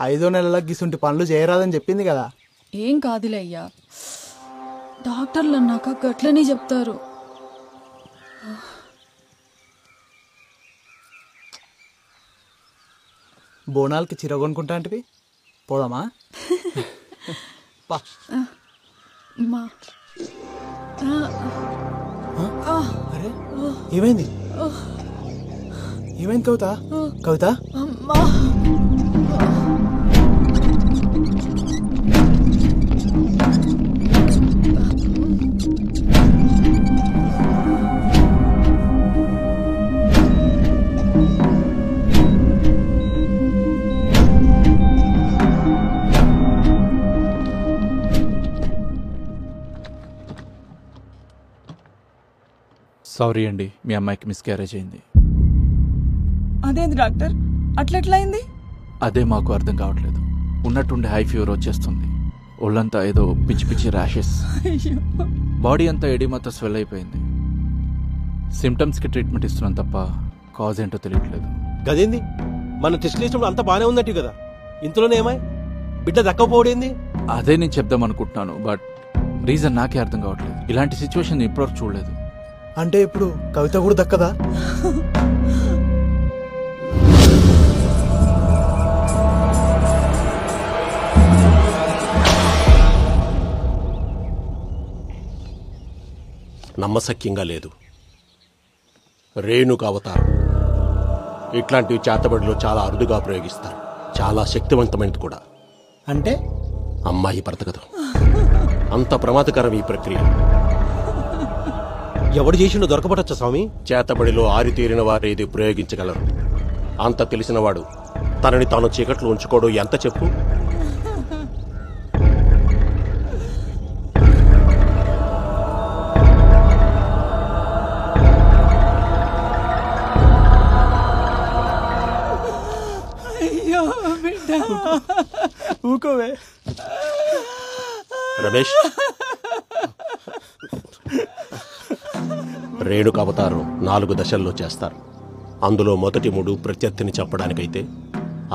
5వ నెలల గిసంటి పనులు చేయరాదని చెప్పింది కదా. ఏం కాదులే అయ్యా, డాక్టర్లు అన్నాక గట్లనే చెప్తారు. బోనాలకి చీర కొనుక్కుంటా అంటివి, పోదామా? అరే ఏమైంది? ఏమైంది కవిత? కవిత సారీ అండి, మీ అమ్మాయికి మిస్క్యారేజ్ అయింది. అదేంది డాక్టర్ అట్లెట్లా అయింది? అదే మాకు అర్థం కావట్లేదు. ఉన్నట్టుండి హై ఫీవర్ వచ్చేస్తుంది, ఒళ్ళంతా ఏదో పిచ్చి పిచ్చి ర్యాషెస్, బాడీ అంతా ఎడిమాతో స్వెల్ అయిపోయింది. సిమ్టమ్స్కి ట్రీట్మెంట్ ఇస్తున్నాం తప్ప కాజ్ ఏంటో తెలియట్లేదు. గదేంది, మన టెస్ట్ చేసినప్పుడు అంతా బానే ఉందట్టు కదా, ఇంతలోనే ఏమాయి బిడ్డ దక్కపోవడేంది? అదే నేను చెప్దాం అనుకుంటున్నాను, బట్ రీజన్ నాకే అర్థం కావట్లేదు. ఇలాంటి సిచ్యువేషన్ ఇప్పటివరకు చూడలేదు. అంటే ఇప్పుడు కవిత కూడా దక్కదా? నమ్మశక్యంగా లేదు. రేణుక అవతారం ఇట్లాంటివి చేతబడిలో చాలా అరుదుగా ప్రయోగిస్తారు, చాలా శక్తివంతమైనది కూడా. అంటే అమ్మాయి బ్రతకదు, అంత ప్రమాదకరం ఈ ప్రక్రియ. ఎవడు చేసిండో దొరకబడచ్చా స్వామి? చేతబడిలో ఆరితేరిన వారు ఇది ప్రయోగించగలరు. అంత తెలిసినవాడు తనని తాను చీకట్లో ఉంచుకోవడం ఎంత చెప్పు? ఊకోవే రమేష్, రేణుక అవతారం 4 దశల్లో చేస్తారు. అందులో మొదటి 3 ప్రత్యర్థిని చంపడానికైతే,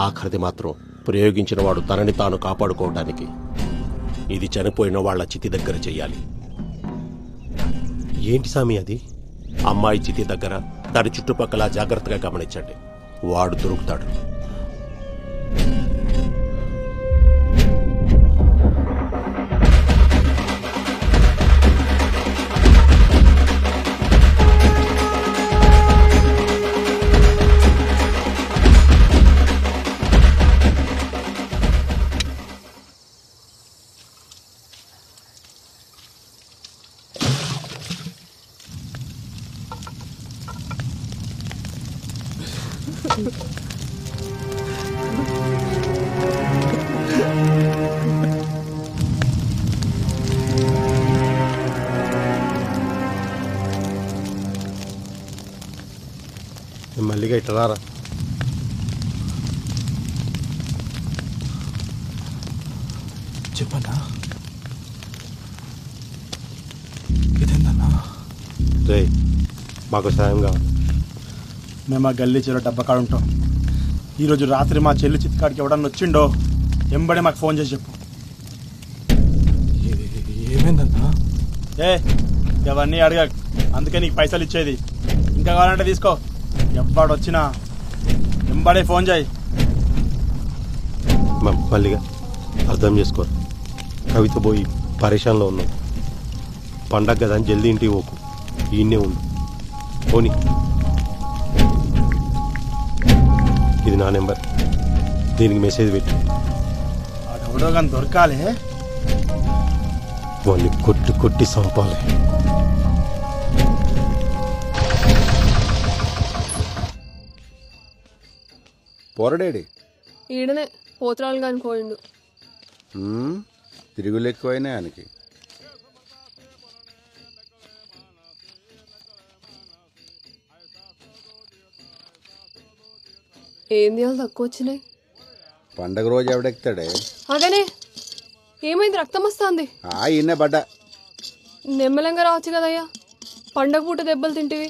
ఆఖరిది మాత్రం ప్రయోగించిన వాడు తనని తాను కాపాడుకోవడానికి. ఇది చనిపోయిన వాళ్ల చితి దగ్గర చెయ్యాలి. ఏంటి సామి అది? అమ్మాయి చితి దగ్గర, దాని చుట్టుపక్కల జాగ్రత్తగా గమనించండి, వాడు దొరుకుతాడు. మల్లిగా ఇట్లా చెప్పన్నా, ఇదేందన్నా? రే, మాకు సాయం కావాలి. మేము ఆ గల్లీ చెరువు డబ్బా కాడ ఉంటాం. ఈరోజు రాత్రి మా చెల్లి చిత్కాడికి ఎవడన్నా వచ్చిండో ఎంబడే మాకు ఫోన్ చేసి చెప్పు. ఏమైందన్నా? ఇవన్నీ అడగ, అందుకే నీకు పైసలు ఇచ్చేది. ఇంకా కావాలంటే తీసుకో. ఎవడొచ్చినా ఎంబడే ఫోన్ చేయి. మల్లిగా అర్థం చేసుకోరు, కవిత పోయి పరేషాన్లో ఉన్నాం. పండగ కదా అని జల్దీ ఇంటికి పోకు, ఈయన్నే ఉండు. పోనీ, ఇది నా నెంబర్, దీనికి మెసేజ్ పెట్టు. ఎవడో కానీ దొరకాలి, వాళ్ళని కొట్టి కొట్టి చంపాలి. పోరడేడి ఈడనే పోతురాలు కాని పోయిండు. తిరుగులు ఎక్కువైనా ఆయనకి. ఏం తీయాలి తక్కువ వచ్చినాయి? పండగ రోజు ఎవడెక్తాడే? అగనే ఏమైంది? రక్తం వస్తుంది. ఈయనే పడ్డా. నెమ్మలంగా రావచ్చు కదయ్యా, పండగ పూట దెబ్బలు తింటివి.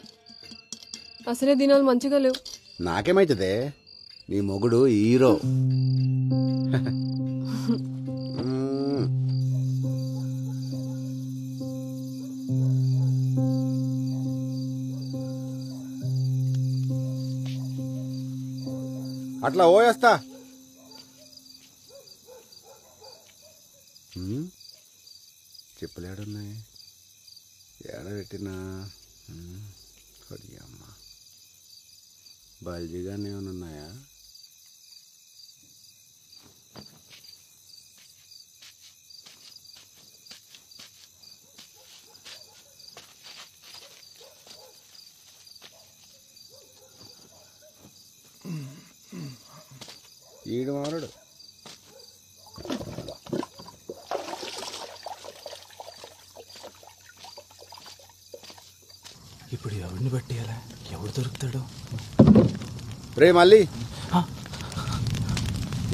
అసలే దినాలు మంచిగా లేవు. నాకేమైతుందే, నీ మొగుడు హీరో. అట్లా ఓయేస్తా. చెప్పులేడున్నాయి, ఏడబెట్టినా అమ్మ బల్జీగానే ఏమైనా ఉన్నాయా? ఈడు మారుడు. ఇప్పుడు ఎవరిని పట్టేయాలి, ఎవడు దొరుకుతాడు? రే మళ్ళీ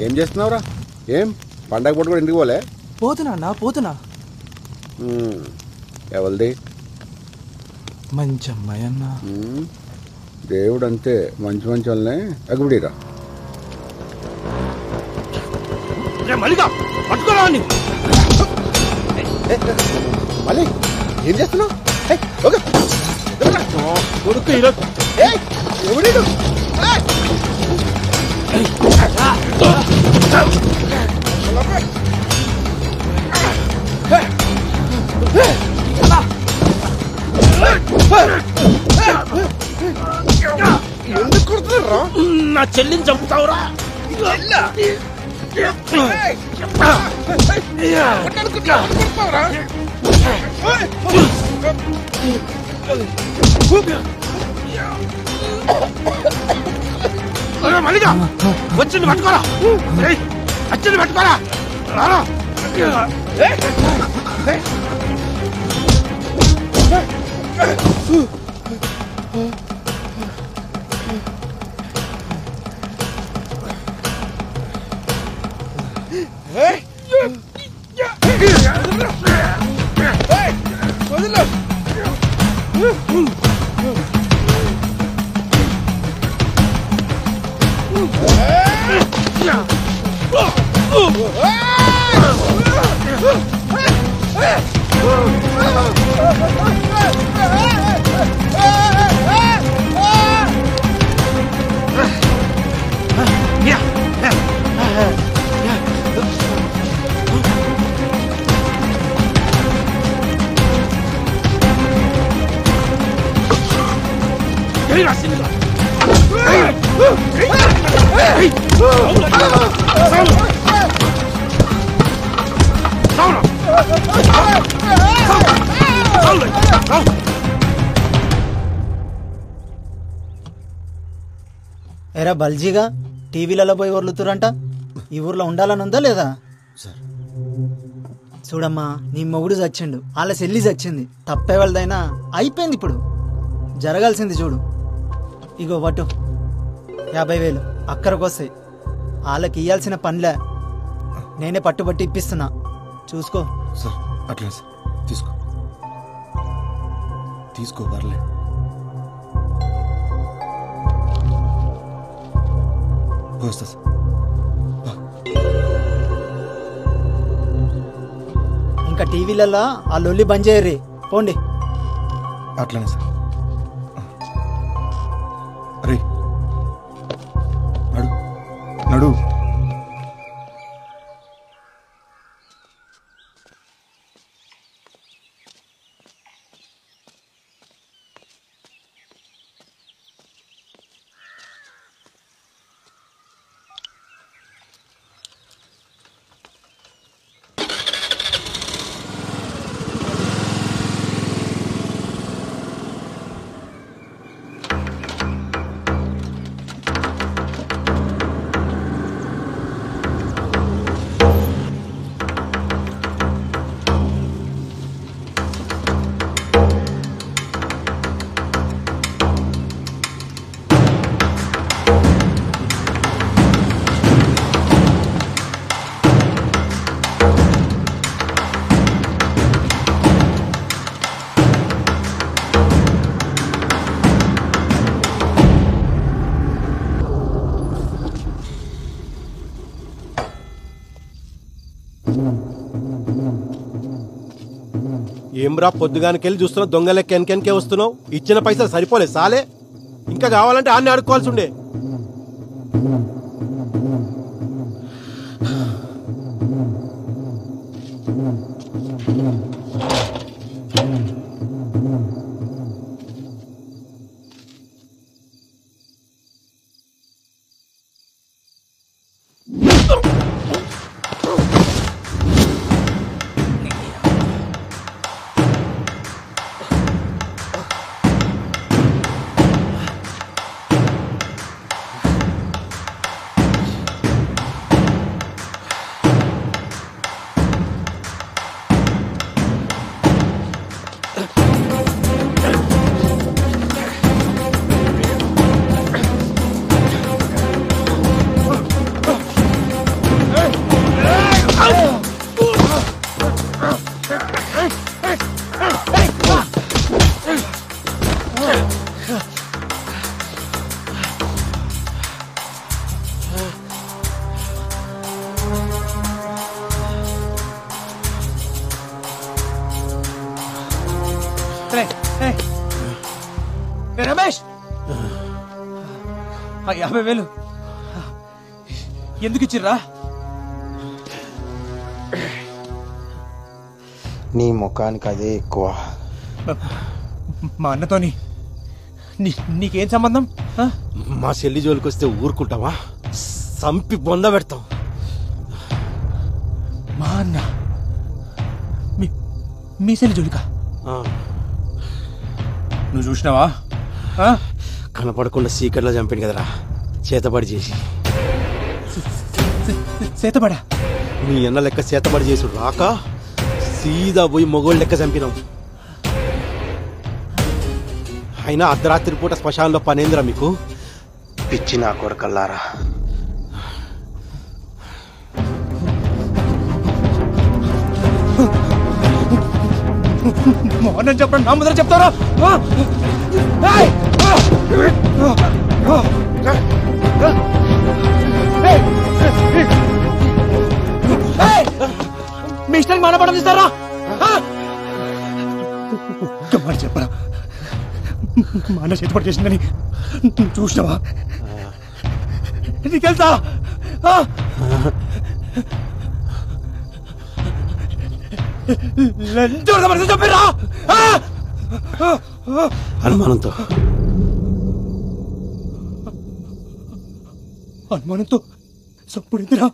ఏం చేస్తున్నావురా? ఏం పండగ పూట కూడా ఇంటికి పోలే? పోతున్నా. ఎవరిది? మంచి అమ్మాయి అన్న. దేవుడు అంతే, మంచి మంచి వాళ్ళనే ఎగబడిరా. మళ్ళీ ఏం చేస్తున్నావు? ఎవడు? ఎందుకు కొడుతున్నారా? నా చెల్లిని చంపుతావురా? మల్లిగా వచ్చింది పట్టుకోరా, వచ్చింది పట్టుకోరా. ఎరా బల్జీగా టీవీలలో పోయి వర్లుతురంట. ఈ ఊర్లో ఉండాలని ఉందా లేదా? చూడమ్మా, నీ మొగుడు చచ్చిండు, వాళ్ళ చెల్లి చచ్చింది, తప్పే వాళ్ళదైనా అయిపోయింది. ఇప్పుడు జరగాల్సింది చూడు. ఇగో పట్టు 50,000 అక్కడికొస్తాయి. వాళ్ళకి ఇయ్యాల్సిన పనిలే, నేనే పట్టుబట్టి ఇప్పిస్తున్నా, చూసుకో. సార్ అట్లా సార్, తీసుకో పర్లే. వస్తా సార్. ఇంకా టీవీలలో ఆ లొల్లి బంద్ చేయర్రి, పోండి. అట్లానే సార్. అరే నడు. ఏమ్రా పొద్దుగానికెళ్ళి చూస్తున్నావు, దొంగ లెక్క వెనకెనకే వస్తున్నావు. ఇచ్చిన పైసలు సరిపోలే సాలే, ఇంకా కావాలంటే అన్ని అడుక్కోవాల్సి ఉండే. 50,000 ఎందుకు ఇచ్చిర్రా? నీ ముఖానికి అదే ఎక్కువ. మా అన్నతోని నీకేం సంబంధం? మా చెల్లి జోలికి వస్తే ఊరుకుంటావా? సంపి బొంద పెడతాం. మా అన్న మీ చెల్లి జోలికా? నువ్వు చూసినావా? కనపడకుండా సీకర్లో చంపాడు కదరా, చేతబడి చేసి. చేతబడా? నీ అన్న లెక్క చేతబడి చేసుడు రాక సీదా పోయి మొగోళ్ళు లెక్క చంపినాం. అయినా అర్ధరాత్రి పూట శ్మశానంలో పనేందిరా మీకు? పిచ్చి నా కొరకల్లారా. మోహన్ చెప్పండి, నా ముందర చెప్తారా? మీ ఇష్టానికి మానపడం ఇస్తారా? మరి చెప్పరా, మా అన్న చేతిపడి చేసిందని చూసినావా? నీకు తెలుసా? చెప్పిరా అనుమానంతో చప్పుడిందిరా.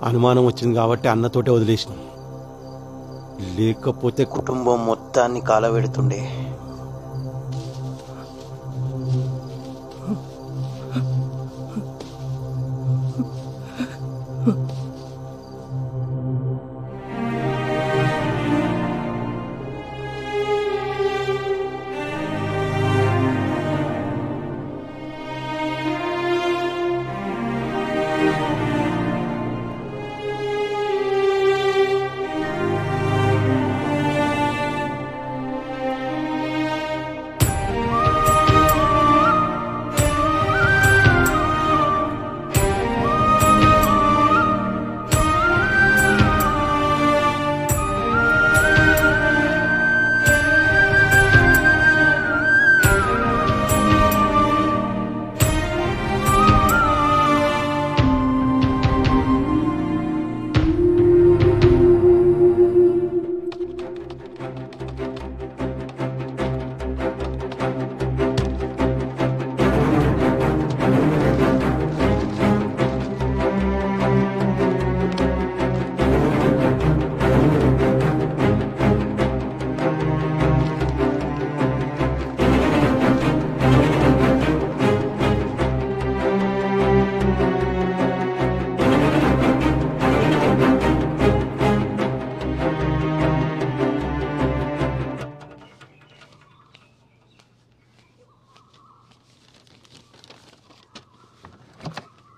అనుమానం వచ్చింది కాబట్టి అన్నతోటే వదిలేసినాం, లేకపోతే కుటుంబం మొత్తాన్ని కాలవెడుతుండే.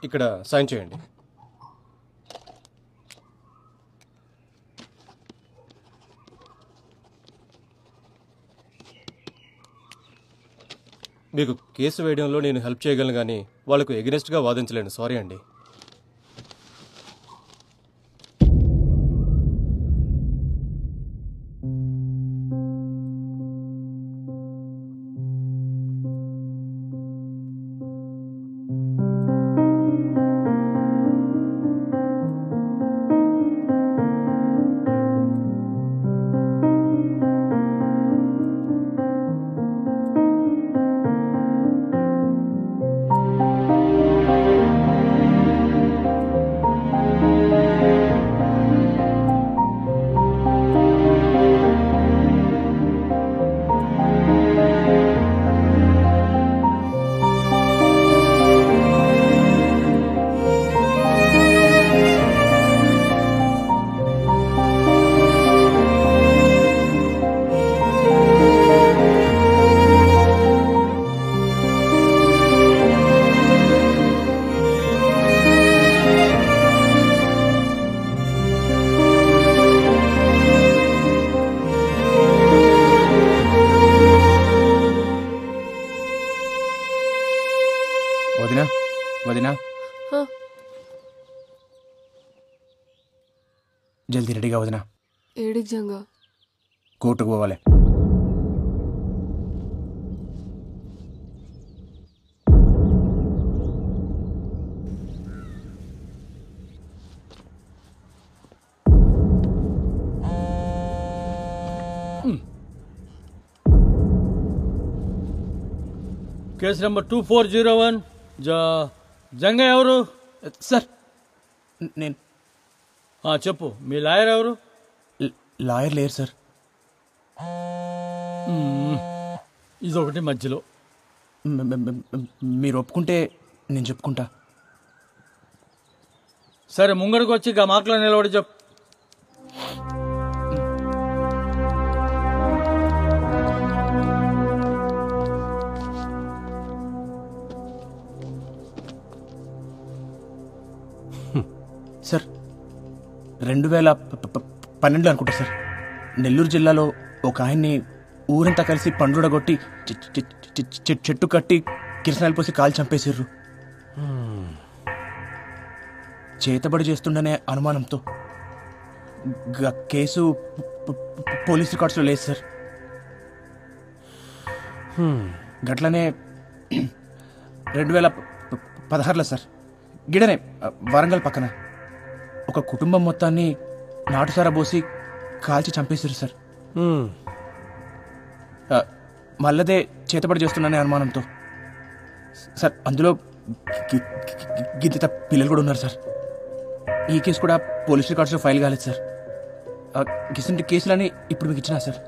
ఇక్కడ సైన్ చేయండి. మీకు కేసు వేయడంలో నేను హెల్ప్ చేయగలను, కానీ వాళ్ళకు ఎగనెస్ట్గా వాదించలేను. సారీ అండి. జల్దీ రెడీగా వదినా, ఏడికి జంగా కోర్టుకు పోవాలి. కేసు నెంబర్ 2401 జంగ ఎవరు సార్? నేను చెప్పు, మీ లాయర్ ఎవరు? లాయర్ లేరు సార్. ఇదొకటి మధ్యలో. మీరు ఒప్పుకుంటే నేను చెప్పుకుంటా. సరే, ముంగడికి వచ్చి ఇక మార్కులో నిలబడి చెప్పు. సార్ 2012 అనుకుంటా సార్, నెల్లూరు జిల్లాలో ఒక ఆయన్ని ఊరంతా కలిసి పండుడగొట్టి చెట్టు కట్టి కిరసనాయలు పోసి కాలు చంపేసిర్రు. చేతబడి చేస్తుండనే అనుమానంతో కేసు పోలీస్ రికార్డ్స్లో లేదు సార్. గట్లనే 2016లో సార్, గిడనే వరంగల్ పక్కన ఒక కుటుంబం మొత్తాన్ని నాటుసారా పోసి కాల్చి చంపేశారు సార్. మళ్ళదే చేతబడి చేస్తున్నానే అనుమానంతో సార్. అందులో గిద్ద పిల్లలు కూడా ఉన్నారు సార్. ఈ కేసు కూడా పోలీస్ రికార్డ్స్లో ఫైల్ కాలేదు సార్. గిసంటి కేసులని ఇప్పుడు మీకు ఇచ్చినా సార్.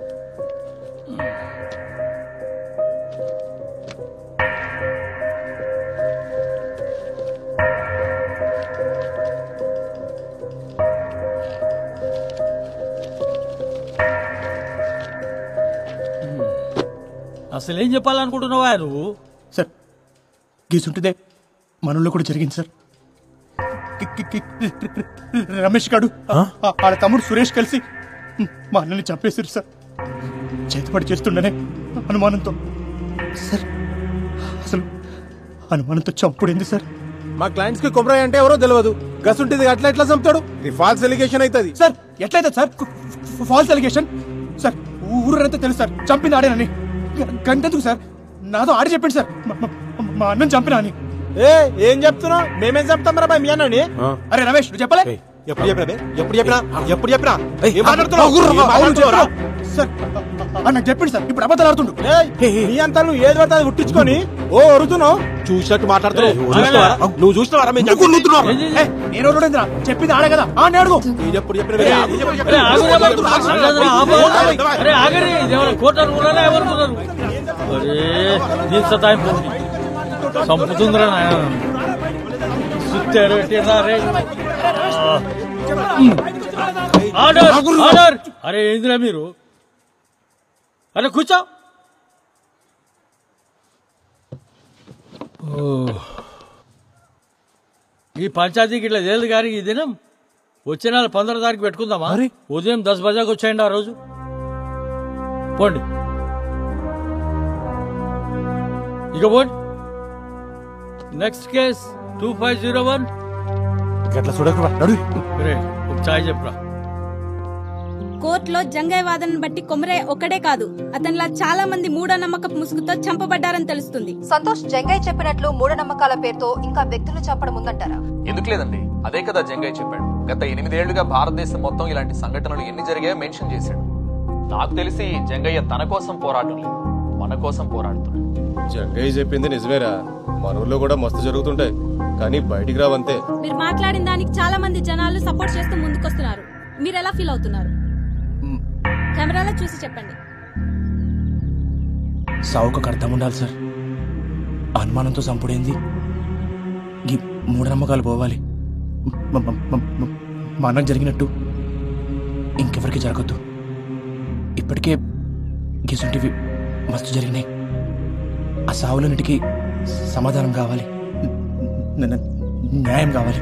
అసలు ఏం చెప్పాలనుకుంటున్నావా నువ్వు? సార్ గీసుంటిదే మనలో కూడా జరిగింది సార్. రమేష్ గారు వాళ్ళ తమ్ముడు సురేష్ కలిసి మా అన్నని చంపేశారు సార్, చేతిపడి చేస్తుండనే అనుమానంతో. సార్ అసలు అనుమానంతో చంపుడేంది సార్? మా క్లయింట్స్ కి కొమరాయి అంటే ఎవరో తెలియదు, గసుంటిది అట్లా ఎట్లా చంపుతాడు? ఇది ఫాల్స్ ఎలిగేషన్ అవుతుంది సార్. ఎట్లయితే సార్ ఫాల్స్ ఎలిగేషన్? సార్ ఊరంతా తెలుసు సార్ చంపింది ఆడేనని. గంటెందుకు సార్, నాతో ఆడి చెప్పండి సార్ మా అన్నని చంపినా అని. ఏం చెప్తున్నావు? మేమేం చెప్తాం రా మీ అన్నని? అరే రమేష్, నువ్వు చెప్పలే? ఎప్పుడు చెప్పినా నాకు చెప్పండి సార్, ఇప్పుడు అబద్ధాలు ఆడుతుండు. నీ అంతా నువ్వు ఏది పడితే అది ఉట్టించుకొని ఓ అడుగుతున్నావు, చూసినట్టు మాట్లాడుతున్నావు. నువ్వు చూస్తున్నావా? నేను చెప్పింది ఆడే కదా, ఆడే అడుగు. సంపుతుందిరా అరే ఏందిరా మీరు? అరే కూర్చో. ఈ పంచాయతీకి ఇట్లా లేదు కానీ ఈ దినం వచ్చే నెల 15 తారీఖు పెట్టుకుందామా? ఉదయం 10 బజాకి వచ్చేయండి ఆ రోజు. పోండి ఇక పోండి. Next case 2501. గట్ల చూడకు, ఒక చాయ్ చెప్పురా. కోర్టులో జంగయ్య వాదనను బట్టి కొమరయ్య ఒక్కడే కాదు, అతనిలా చాలా మంది మూఢనమ్మకపు ముసుగుతో చంపబడ్డారని తెలుస్తుంది. సంతోష్, జంగయ్య చెప్పినట్లు మూఢనమ్మకాల పేరుతో ఇంకా వ్యక్తులు చంపడం ఉందంటారా? ఎందుకు లేదండి, అదే కదా జంగయ్య చెప్పాడు. గత 8 ఏళ్లుగా భారతదేశం మొత్తం ఇలాంటి సంఘటనలు ఎన్ని జరిగాయో మెన్షన్ చేశాడు. నాకు తెలిసి జంగయ్య తన కోసం పోరాటం లేదు, మన కోసం పోరాడుతున్నాడు. జంగయ్య చెప్పింది నిజమేరా, మన ఊర్లో కూడా మస్తు జరుగుతుంటాయి కానీ బయటికి రావంతే. మీరు మాట్లాడిన దానికి చాలా మంది జనాలు సపోర్ట్ చేస్తూ ముందుకొస్తున్నారు. మీరు ఎలా ఫీల్ అవుతున్నారు? కెమెరాలో చూసి చెప్పండి. సావుకు అర్థం ఉండాలి సార్. అనుమానంతో చంపుడేంది? ఈ మూఢనమ్మకాలు పోవాలి. మా అన్నకు జరిగినట్టు ఇంకెవరికి జరగద్దు. ఇప్పటికే గిసుంటివి మస్తు జరిగినాయి. ఆ సావులన్నిటికీ సమాధానం కావాలి, న్యాయం కావాలి.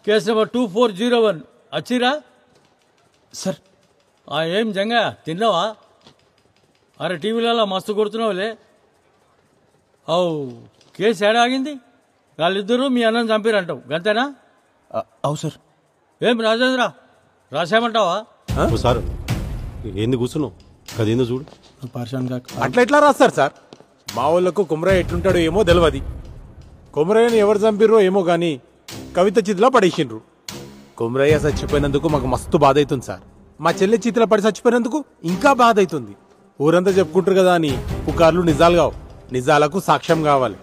కేసు నెంబర్ 2401 వచ్చిరా? సార్ ఏం జంగా తిన్నావా? అరే టీవీలలో మస్తు కొడుతున్నావులే. కేసు ఏడా ఆగింది? వాళ్ళిద్దరూ మీ అన్నను చంపారంటావు గంతేనా? అవు సార్. ఏం రాజేంద్ర రాసామంటావా? సార్ ఏంది కూర్చున్నావు అదేందో చూడు. అట్లా ఎట్లా రాస్తారు సార్? మా వాళ్ళకు కుమరయ్య ఎట్లుంటాడో ఏమో తెలియదు. కుమరయ్యని ఎవరు చంపిర్రో ఏమో గాని కవిత చితిలో పడేసిండ్రు. కుమరయ్య చచ్చిపోయినందుకు మాకు మస్తు బాధ అవుతుంది సార్. మా చెల్లె చితిలో పడి చచ్చిపోయినందుకు ఇంకా బాధ అవుతుంది. ఊరంతా చెప్పుకుంటారు కదా అని పుకార్లు నిజాలు కావు. నిజాలకు సాక్ష్యం కావాలి.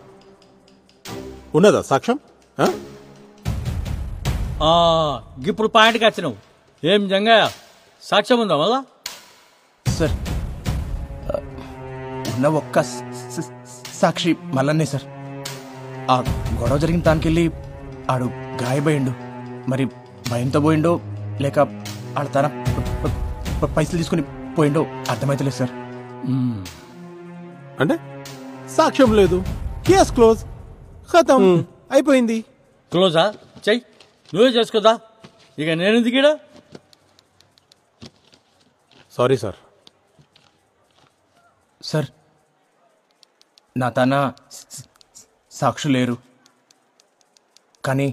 ఉన్నదా సాక్ష్యం? ఇప్పుడు పాయింట్కి వచ్చినావు. ఏం జంగయ్య సాక్ష్యం ఉందా మళ్ళా? సార్ ఉన్న ఒక్క సాక్షి మల్లన్నే సార్. ఆ గొడవ జరిగిన దానికెళ్ళి ఆడు గాయపోయిండు. మరి భయంతో పోయిండో లేక ఆడ తన పైసలు తీసుకుని పోయిండో అర్థమైతలేదు సార్. అంటే సాక్ష్యం లేదు, కేస్ క్లోజ్, ఖతం, అయిపోయింది. క్లోజా? చెయ్యి, నువ్వే చేసుకోదా. ఇక నేను ఎందుకు? Sorry sir. సార్ నా తన సాక్షులు లేరు, కానీ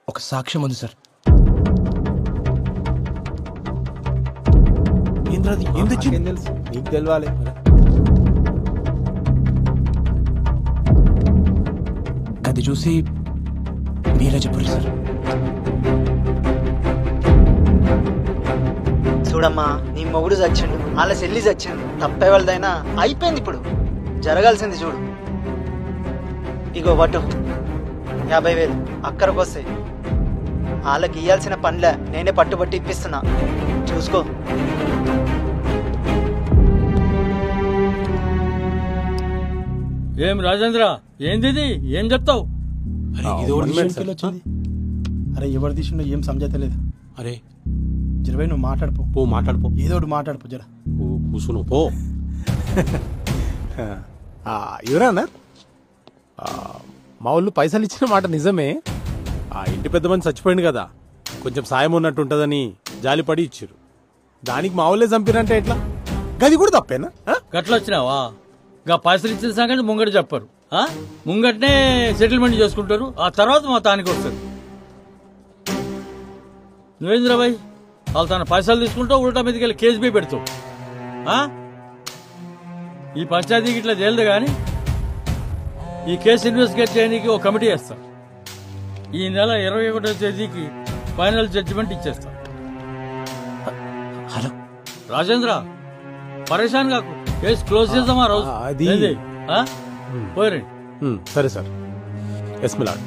ఒక సాక్ష్యం ఉంది సార్. నీకు తెలవాలి. అది చూసి మీరే చెప్పారు సార్. చూడమ్మా, నీ మొగుడు చచ్చిండు, వాళ్ళ చెల్లి చచ్చింది. తప్పే వాళ్ళదైనా అయిపోయింది. ఇప్పుడు జరగాల్సింది చూడు. ఇగో పట్టు 50,000 అక్కడికి వస్తాయి. వాళ్ళకి ఇయ్యాల్సిన పనులే నేనే పట్టుబట్టి ఇప్పిస్తున్నా, చూసుకో. ఏం రాజేంద్ర, ఏంది? ఏం చెప్తావు? అరే ఎవరు తీసిండో ఏం సమజలేదు. అరే జరవై నువ్వు మాట్లాడిపో. మాట్లాడిపో, ఏదో ఒకటి మాట్లాడిపో. జర కూర్చును పో. ఎవరన్నా మా వాళ్ళు పైసలు ఇచ్చిన మాట నిజమే. ఆ ఇంటి పెద్ద మంది చచ్చిపోయింది కదా, కొంచెం సాయం ఉన్నట్టు ఉంటుందని జాలిపడి ఇచ్చారు. దానికి మా వాళ్ళే చంపిరంటే ఎట్లా? గది కూడా తప్పేనా? గట్లా వచ్చినావా? గా పైసలు ఇచ్చిన సంగతి ముంగట చెప్పరు. ముంగటనే సెటిల్మెంట్ చేసుకుంటారు, ఆ తర్వాత మా తానికి వస్తారు. నువ్వేంద్రబాయ్ వాళ్ళు తన పైసలు తీసుకుంటావు, ఉల్టా మీదకి వెళ్ళి కేసు బీ పెడతావు. ఈ పంచాయతీకి ఇట్లా తేలదు కానీ ఈ కేసు ఇన్వెస్టిగేట్ చేయడానికి ఒక కమిటీ వేస్తా. ఈ నెల 21వ తేదీకి ఫైనల్ జడ్జిమెంట్ ఇచ్చేస్తా. హలో రాజేంద్ర, పరేషాన్ కాకు, కేసు క్లోజ్ చేద్దామా రోజు? పోయి సరే సార్. Yes my lord.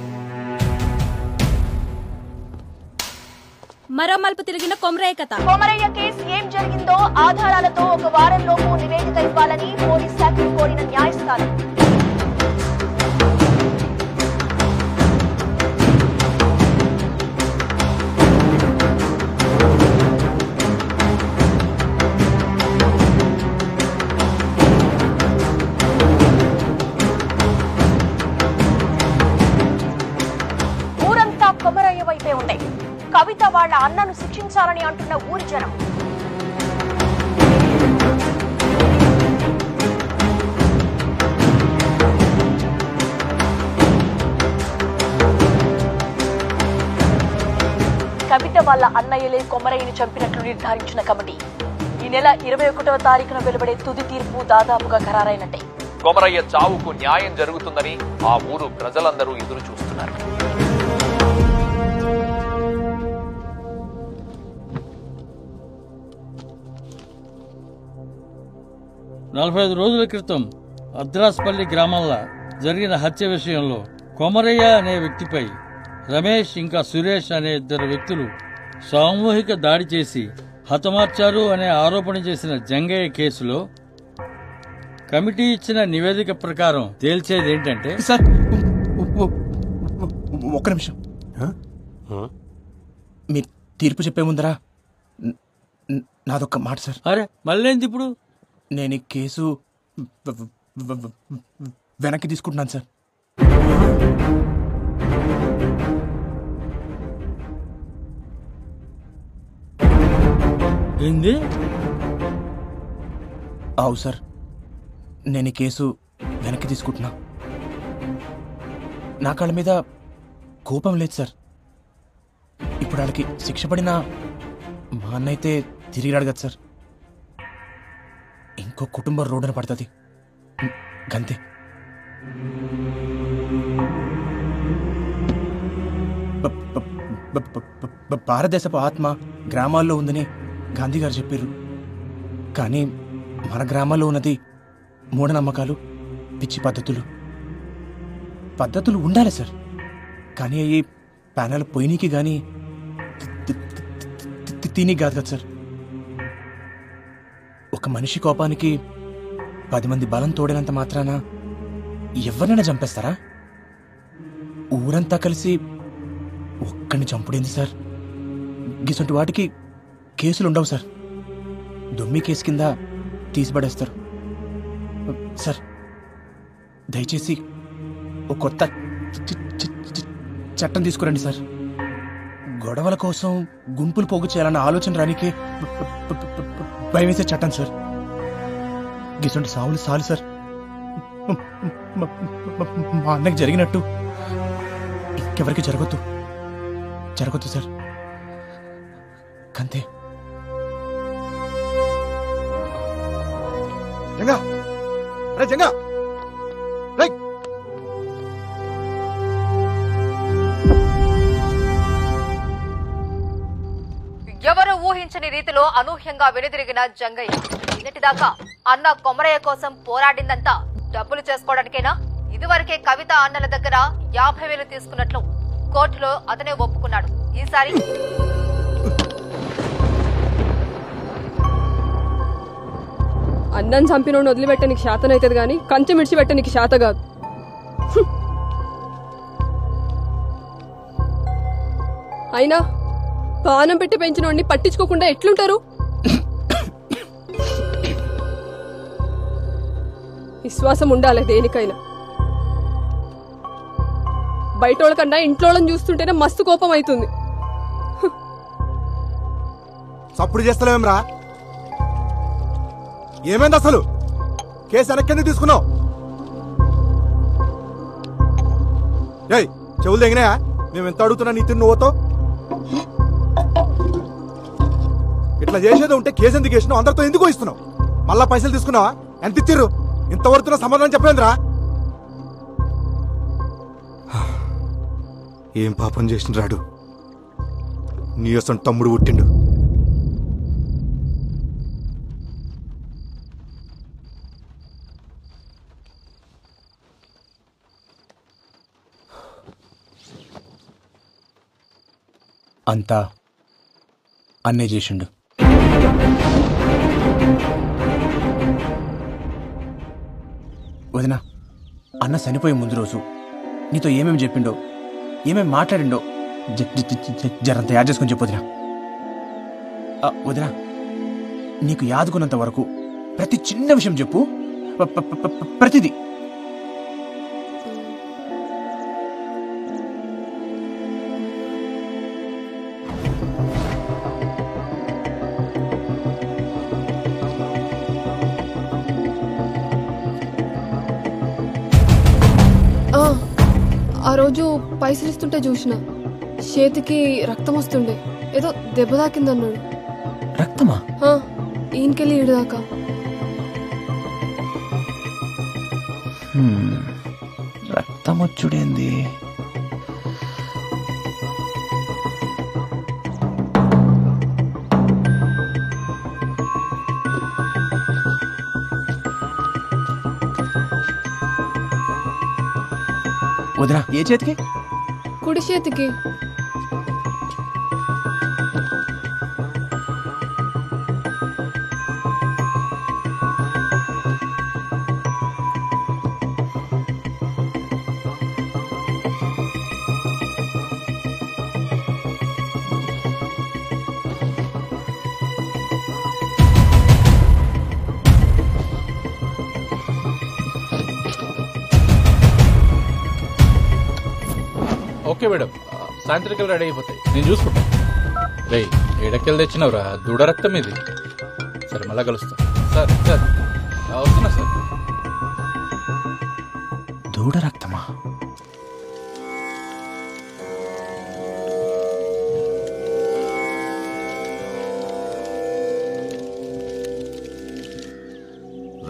మరో మలుపు తిరిగిన కొమరయ్య కథ. కొమరయ్య కేసు ఏం జరిగిందో ఆధారాలతో ఒక వారంలోపు నివేదిక ఇవ్వాలని పోలీస్ శాఖను కోరిన న్యాయస్థానం. ఊరంతా కొమరయ్య వైపే ఉన్నాయి. కవిత వాళ్ళ అన్నను శిక్షించాలని అంటున్న ఊరి జనం. కవిత వాళ్ళ అన్నయ్యలే కొమరయ్యని చంపినట్లు నిర్ధారించిన కమిటీ ఈ నెల 21వ తారీఖున వెలువడే తుది తీర్పు దాదాపుగా ఖరారైనట్టే. కొమరయ్య చావుకు న్యాయం జరుగుతుందని ఆ ఊరు ప్రజలందరూ ఎదురు చూస్తున్నారు. నలభై 45 రోజుల క్రితం అద్రాస్పల్లి గ్రామంలో జరిగిన హత్య విషయంలో కొమరయ్య అనే వ్యక్తిపై రమేష్ ఇంకా సురేష్ అనే 2 వ్యక్తులు సామూహిక దాడి చేసి హతమార్చారు అనే ఆరోపణ చేసిన జంగయ్య కేసులో కమిటీ ఇచ్చిన నివేదిక ప్రకారం తేల్చేది ఏంటంటే, సార్ ఒక్క నిమిషం, మీ తీర్పు చెప్పే ముందరా నాదొక్క మాట సార్. అరే మళ్ళీ ఇప్పుడు నేను ఈ కేసు వెనక్కి తీసుకుంటున్నాను సార్. ఏంది? అవు సార్, నేను ఈ కేసు వెనక్కి తీసుకుంటున్నా. నా కాళ్ళ మీద కోపం లేదు సార్. ఇప్పుడు వాళ్ళకి శిక్ష పడినా మా అన్న అయితే తిరిగి రాడు కదా సార్. ఇంకో కుటుంబం రోడ్డున పడుతుంది గంతే. భారతదేశపు ఆత్మ గ్రామాల్లో ఉందని గాంధీ గారు చెప్పారు. కానీ మన గ్రామాల్లో ఉన్నది మూఢనమ్మకాలు, పిచ్చి పద్ధతులు ఉండాలి సార్. కానీ అవి ప్యానల్ పోయినీకి కానీ తిని కాదు కదా సార్. ఒక మనిషి కోపానికి 10 మంది బలం తోడినంత మాత్రాన ఎవరినైనా చంపేస్తారా? ఊరంతా కలిసి ఒక్కడిని చంపుడేంది సార్? గిసంటి వాటికి కేసులుండవు సార్. దొమ్మి కేసు కింద తీసిపడేస్తారు సార్. దయచేసి ఒక కొత్త చట్టం తీసుకురండి సార్. గొడవల కోసం గుంపులు పోగు చేయాలన్న ఆలోచన రానికే భయం వేసే చట్టం సార్. గిసంటి సావులు సాలు సార్. మా అన్నకి జరిగినట్టు ఇంకెవరికి జరగొద్దు సార్. కంతే. జంగా, రే జంగా, రే. ఎవరు ఊహించని రీతిలో అనూహ్యంగా వెనుదిరిగిన జంగయ్య. నిన్నటిదాకా అన్న కొమరయ్య కోసం పోరాడిందంతా డబ్బులు చేసుకోవడానికేనా? ఇదివరకే కవిత అన్నల దగ్గర 50,000 తీసుకున్నట్లు కోర్టులో అతనే ఒప్పుకున్నాడు. ఈసారి అన్నం చంపినోడిని వదిలిపెట్ట నీకు శాతం అవుతుంది కానీ కంచె మిడిచిపెట్ట నీకు శాత కాదు. అయినా పానం పెట్టి పెంచినోడిని పట్టించుకోకుండా ఎట్లుంటారు? విశ్వాసం ఉండాలి దేనికైనా. బయటోళ్ళ కన్నా ఇంట్లోళ్ళని చూస్తుంటేనే మస్తు కోపం అవుతుంది. సప్పుడు చేస్తలేమరా? ఏమైంది అసలు? కేసు వెనక్కి తీసుకున్నావు? ఏయ్, చెవులు తెగినాయా? మేము ఎంత అడుగుతున్నా నీ తిన్ను నువ్వుతో ఇట్లా చేసేది ఉంటే కేసు ఎందుకు వేసినావు? అందరితో ఎందుకు ఇస్తున్నావు? మళ్ళా పైసలు తీసుకున్నావా? ఎంత ఇచ్చిర్రు? ఇంతవరకు సమాధానం చెప్పలేదురా? ఏం పాపం చేసిన రాడు? నీ అసలు తమ్ముడు పుట్టిండు. అంతా అన్నే చేసిండు. వదినా, అన్న చనిపోయే ముందు రోజు నీతో ఏమేమి చెప్పిండో, ఏమేమి మాట్లాడిండో జరంత యాడ్ చేసుకొని చెప్పు వదినా. వదినా, నీకు యాదుకున్నంత వరకు ప్రతి చిన్న విషయం చెప్పు. ప్రతిదీ. ఆ రోజు పైసలు ఇస్తుంటే చూసిన చేతికి రక్తం వస్తుండే. ఏదో దెబ్బ తాకిందన్నాడు. రక్తమా? ఈయనకెళ్ళి ఈడదాకా. రక్తం వచ్చుడేంది? వదినా, ఏ చేతికి? కుడి చేతికి. ఓకే మేడం, సాయంత్రికల్ రెడీ అయిపోతాయి, నేను చూసుకుంటాను. రే ఏడకెళ్ళి తెచ్చినవరా దూడ రక్తం ఇది. సరే మళ్ళా కలుస్తా. సార్ సార్ వస్తున్నా సార్. దూడ రక్తమా?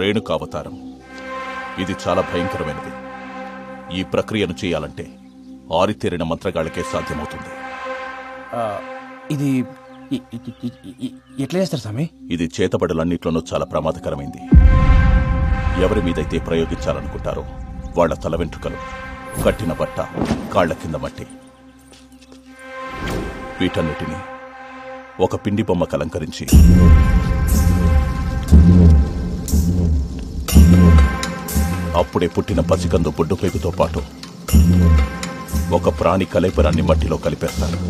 రేణుకావతారం ఇది చాలా భయంకరమైనది. ఈ ప్రక్రియను చేయాలంటే ఆరితేరిన మంత్రగాళ్ళకే సాధ్యమవుతుంది. ఇది ఎట్లా చేస్తారు స్వామి? ఇది చేతబడులన్నిట్లోనూ చాలా ప్రమాదకరమైంది. ఎవరి మీదైతే ప్రయోగించాలనుకుంటారో వాళ్ల తల వెంట్రుకలు, కట్టిన బట్ట, కాళ్ల కింద మట్టి, వీటన్నిటినీ ఒక పిండి బొమ్మకు అలంకరించి అప్పుడే పుట్టిన పసికందు బొడ్డుపేగుతో పాటు ఒక ప్రాణి కలేపరాన్ని మట్టిలో కలిపేస్తారు.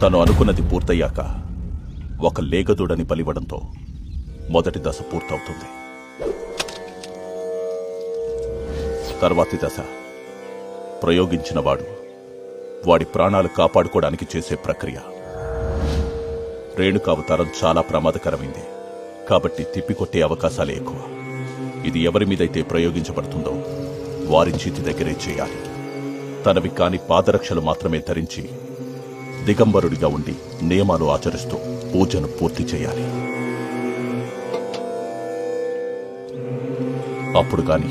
తను అనుకున్నది పూర్తయ్యాక ఒక లేగదూడని బలివ్వడంతో మొదటి దశ పూర్తవుతుంది. తర్వాతి దశ ప్రయోగించినవాడు వాడి ప్రాణాలు కాపాడుకోవడానికి చేసే ప్రక్రియ. రేణుకావతారం చాలా ప్రమాదకరమైంది కాబట్టి తిప్పికొట్టే అవకాశాలే ఎక్కువ. ఇది ఎవరి మీదైతే ప్రయోగించబడుతుందో వారి చేతి దగ్గరే చేయాలి. తనవి కాని పాదరక్షలు మాత్రమే ధరించి దిగంబరుడిగా ఉండి నియమాలు ఆచరిస్తూ పూజను పూర్తి చేయాలి. అప్పుడు గాని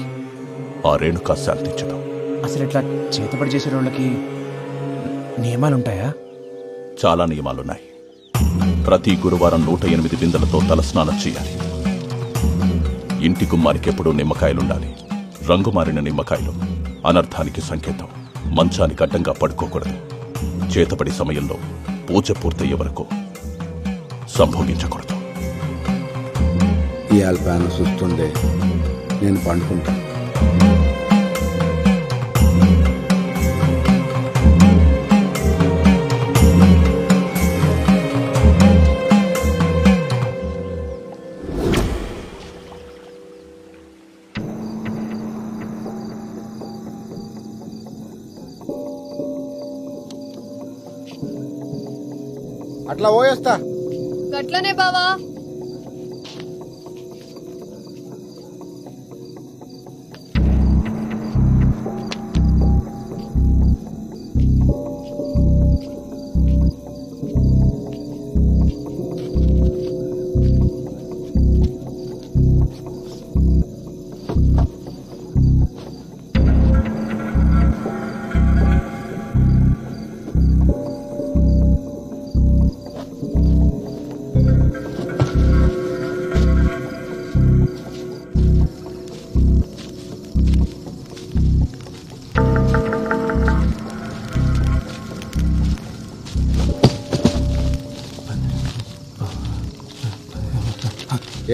ఆ రేణుకా శాంతించడం. అసలు ఇట్లా చేతబడి చేసే వాళ్ళకి నియమాలుంటాయా? చాలా నియమాలున్నాయి. ప్రతి గురువారం 108 బిందెలతో తలస్నానం చేయాలి. ఇంటి గుమ్మానికి ఎప్పుడూ నిమ్మకాయలుండాలి. రంగు మారిన నిమ్మకాయలు అనర్థానికి సంకేతం. మంచానికి అడ్డంగా పడుకోకూడదు. చేతబడి సమయంలో పూజ పూర్తయ్యే వరకు సంభోగించకూడదు. ఇవాళ ప్యాన్ చూస్తుండే నేను పండుకుంటాను. అట్లా పోయేస్తా. గట్లనే బావా.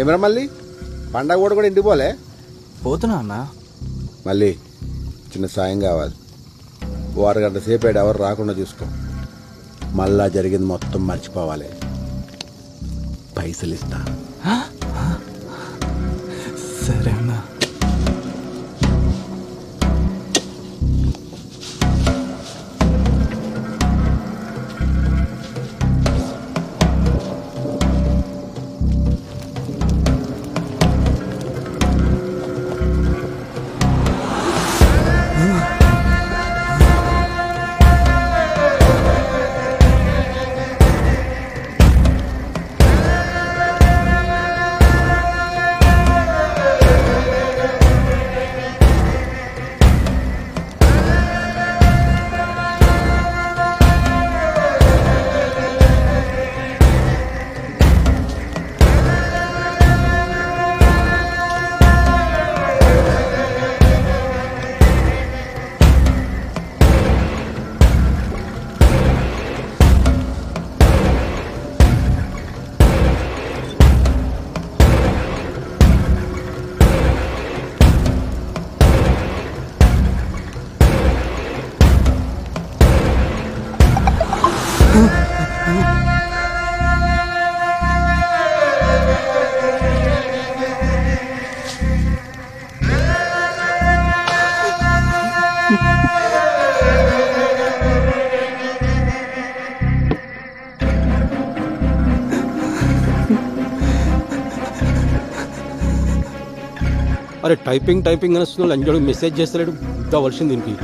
ఏమరా మళ్ళీ పండగ కూడా ఇంటికి పోలే? పోతున్నా అన్న. మళ్ళీ చిన్న సాయం కావాలి. ఓ అరగంట సేపు ఎవరు రాకుండా చూసుకో. మళ్ళా జరిగింది మొత్తం మర్చిపోవాలి. పైసలు ఇస్తా. సరే అన్నా. అరే టైపింగ్ టైపింగ్ అని వస్తున్నాడు అంజడు మెసేజ్ చేస్తలేడు ఇంత వర్షం దీనికి.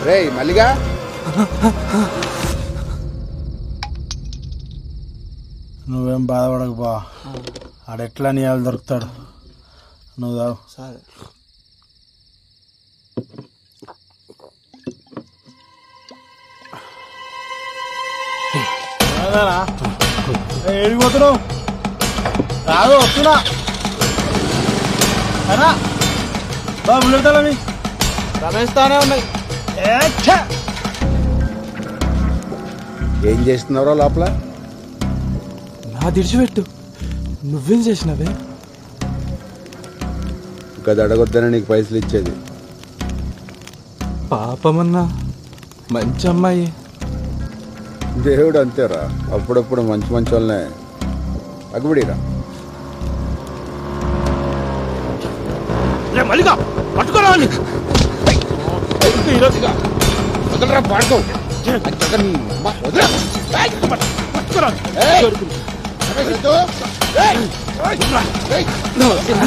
రే మల్లిగా నువ్వేం బాధపడకు బా, ఆడెట్లా నీ వాళ్ళు దొరుకుతాడు. నువ్వు తాగు. సరే ఏడిపోతున్నావు? రాదు, వస్తున్నా. అనా బా బుల్లెట్ తాళమి రమేష్ తానే ఉన్నాయి. ఏం చేస్తున్నారో లోపల? నా దిడిచిపెట్టు, నువ్వేం చేసినావే? ఇంకా అడగొద్దనే నీకు పైసలు ఇచ్చేది. పాపమన్నా మంచి అమ్మాయి. దేవుడు అంతేరా, అప్పుడప్పుడు మంచి మంచి వాళ్ళనే అగ్గుబడిరా. మల్లిగా పట్టుకోరా ఈరోజుగా వదలరా, పాడుకో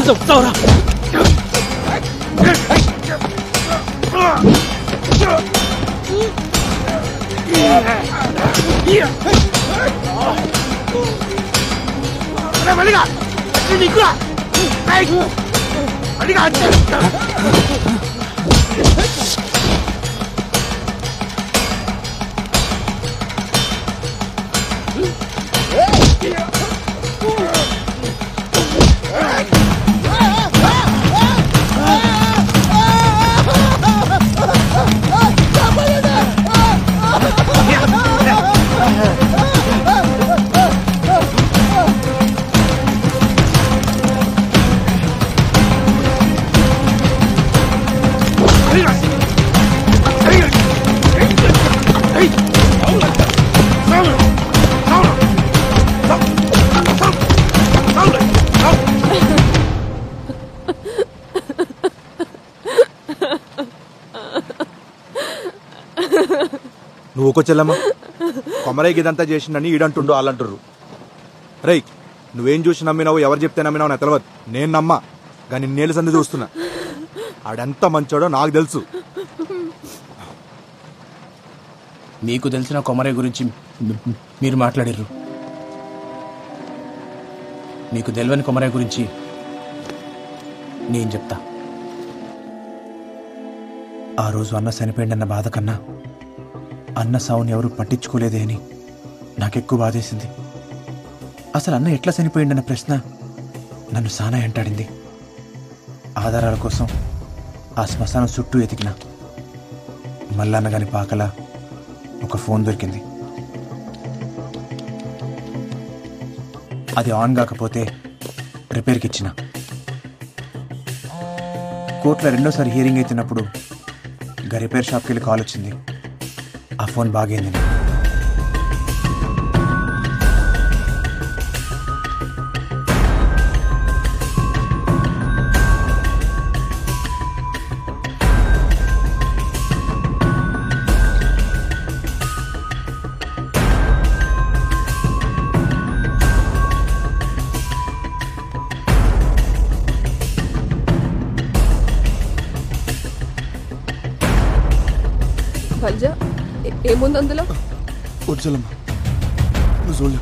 చెప్తావురా. మల్లిగా నీకురా మల్లిగా నువ్వు ఒక చెల్లమ్మ కొమరయ్య ఇదంతా చేసిండని ఈడంటుండు వాళ్ళంటుర్రు. రేయ్, నువ్వేం చూసి నమ్మినావు, ఎవరు చెప్తే నమ్మినావు నాకు తెలియదు. నేను నమ్మా, కానీ నేలు సంది చూస్తున్నా. ఆడెంత మంచోడో నాకు తెలుసు. నీకు తెలిసిన కొమరయ్య గురించి మీరు మాట్లాడిర్రు. నీకు తెలియని కొమరయ్య గురించి నేను చెప్తా. ఆ రోజు అన్న చనిపోయిందన్న బాధ కన్నా అన్న సావుని ఎవరు పట్టించుకోలేదే అని నాకెక్కువ బాధేసింది. అసలు అన్న ఎట్లా చనిపోయిందన్న ప్రశ్న నన్ను సానా వెంటాడింది. ఆధారాల కోసం ఆ శ్మశానం చుట్టూ ఎతికిన. మల్లన్న గాని పాకలా ఒక ఫోన్ దొరికింది. అది ఆన్ కాకపోతే రిపేర్కి ఇచ్చిన. కోర్టులో రెండోసారి హియరింగ్ అవుతున్నప్పుడు రిపేర్ షాప్కి వెళ్ళి కాల్ వచ్చింది. ఆ ఫోన్ బాగైంది. పంజా ఏముంది అందులో? వచ్చలమ్మ నువ్వు చూడలే.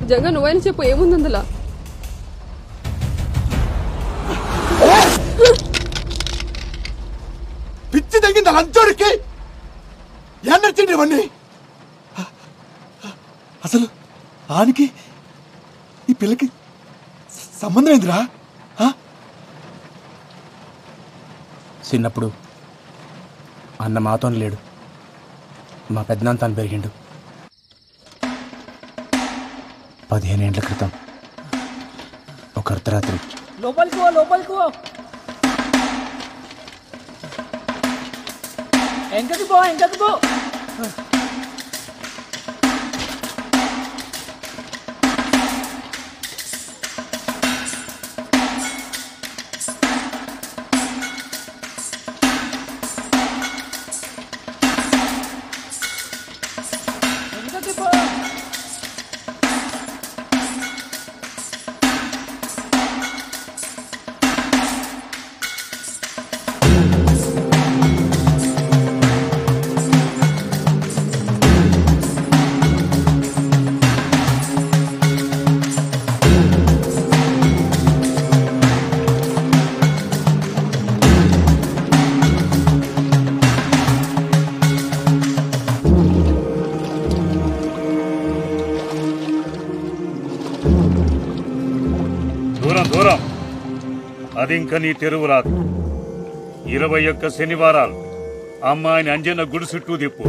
జగన్ నువ్వైనా చెప్పు, ఏముంది అందులో? పిచ్చి తగ్గింది లంచోడికి. ఏం నచ్చింది ఇవన్నీ? అసలు ఆనికి ఈ పిల్లకి సంబంధం ఏందిరా? చిన్నప్పుడు అన్న మాతో లేడు. మా పెద్దనాన్న తాను పెరిగిండు 15 ఏళ్ల క్రితం ఒక అర్ధరాత్రి లోపలికి పో ఎంకకి పో దూరం అది ఇంకా నీ తెరువు రాదు. 21 శనివారాలు అమ్మాయిని అంజన్న గుడి చుట్టూ తిప్పు.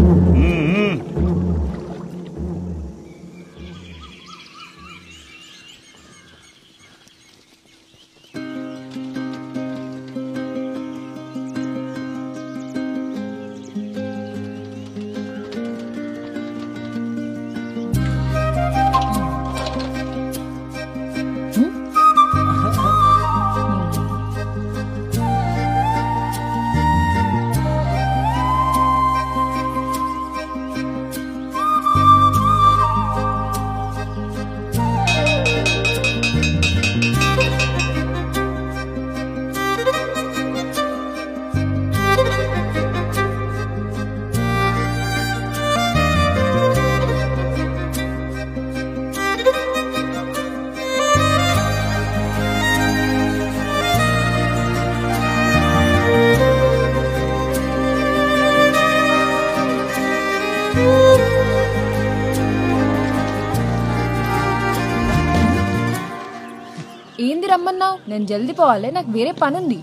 ఏంది రమ్మన్నావు? నేను జల్దీ పోవాలి, నాకు వేరే పనుంది.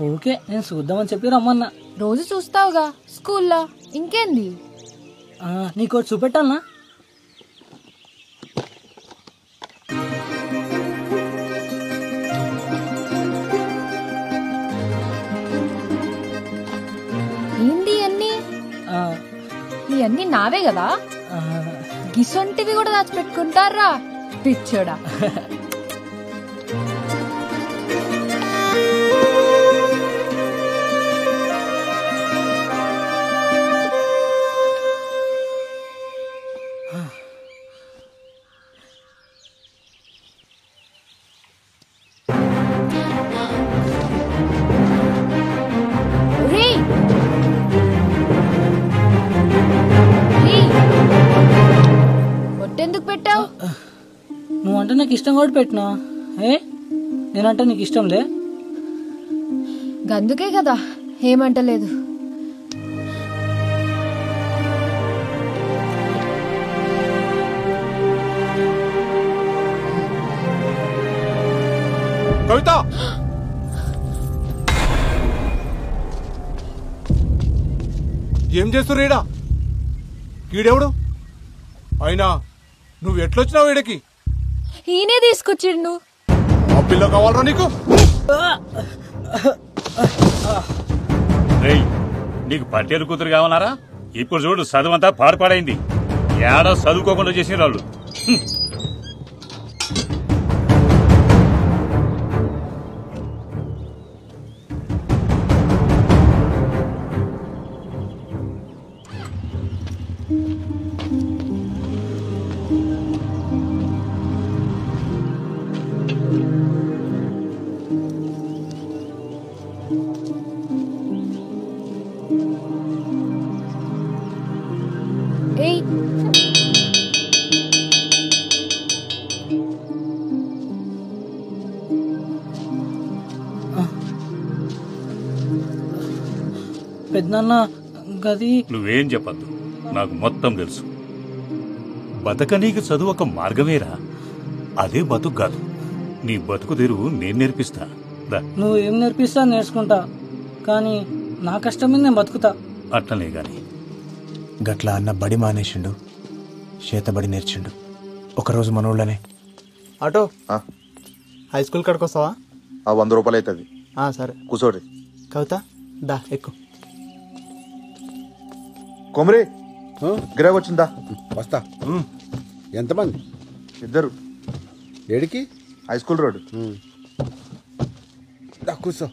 ఓకే, నేను చూద్దామని చెప్పి రమ్మన్నా. రోజు చూస్తావుగా స్కూల్లో, ఇంకేంది? నీకు చూపెట్టాలనా? ఏంది అన్ని? ఇవన్నీ నావే కదా, గిసొంటివి కూడా దాచిపెట్టుకుంటారా పిచ్చోడా. ఎందుకు పెట్టావు? నువ్వంటే నాకు ఇష్టం కూడా పెట్టినా. నేనంటే నీకు ఇష్టం లే? గందుకే కదా ఏమంటలేదు. కవిత, ఏం చేస్తుర్రు ఈడ? ఈడెవడు? అయినా నువ్వు ఎట్లొచ్చినావు ఈడకి? ఈయనే తీసుకొచ్చిండు. ఆ పిల్ల కావాలరా నీకు? నీకు పట్టేరు కూతురు కావాలరా? ఇప్పుడు చూడు, చదువంతా పాడుపాడైంది. ఏడా చదువుకోకుండా చేసిన వాళ్ళు. పెద్దనాన్న గది నువ్వేం చెప్పద్దు, నాకు మొత్తం తెలుసు. బతకనీకి చదువు ఒక మార్గమేరా, అదే బతుకు కాదు. నీ బతుకు తెరువు నేను నేర్పిస్తా. నువ్వు ఏం నేర్పిస్తా నేర్చుకుంటా, కానీ నా కష్టం మీద నేను బతుకుతా. అట్లనే గాని గట్లా అన్న బడి మానేసిండు, చేతబడి నేర్చిండు. ఒకరోజు మనోళ్ళనే ఆటో హై స్కూల్ కాడికి వస్తావా? 100 రూపాయలు అవుతుంది. సరే కూర్చోరి. కవిత దా ఎక్కు. కొమరి గిరాకు వచ్చిందా? వస్తా. ఎంతమంది? 2. ఏడికి? High school road. కూర్చో.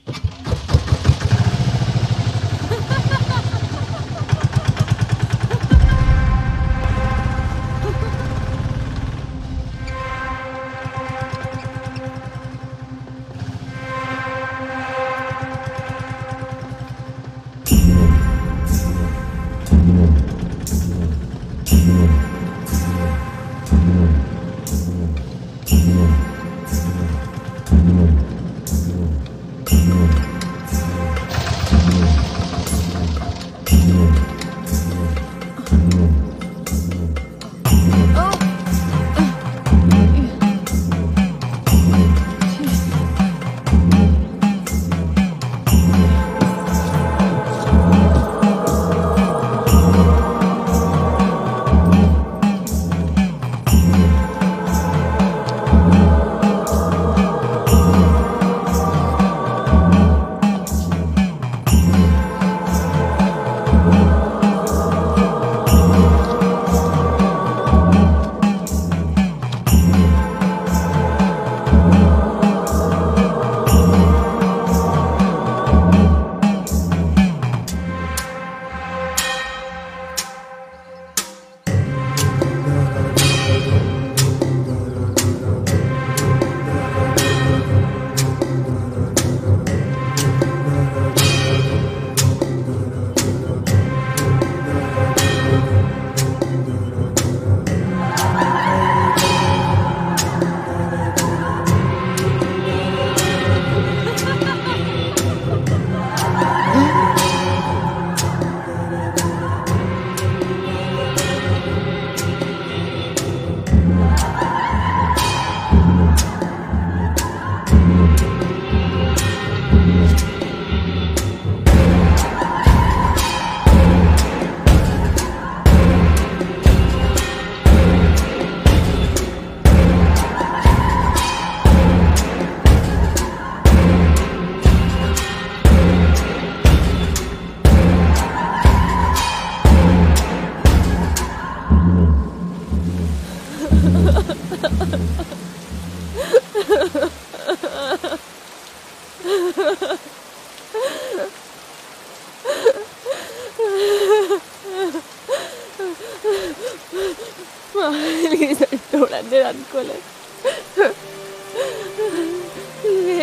చూడండి అనుకోలేదు.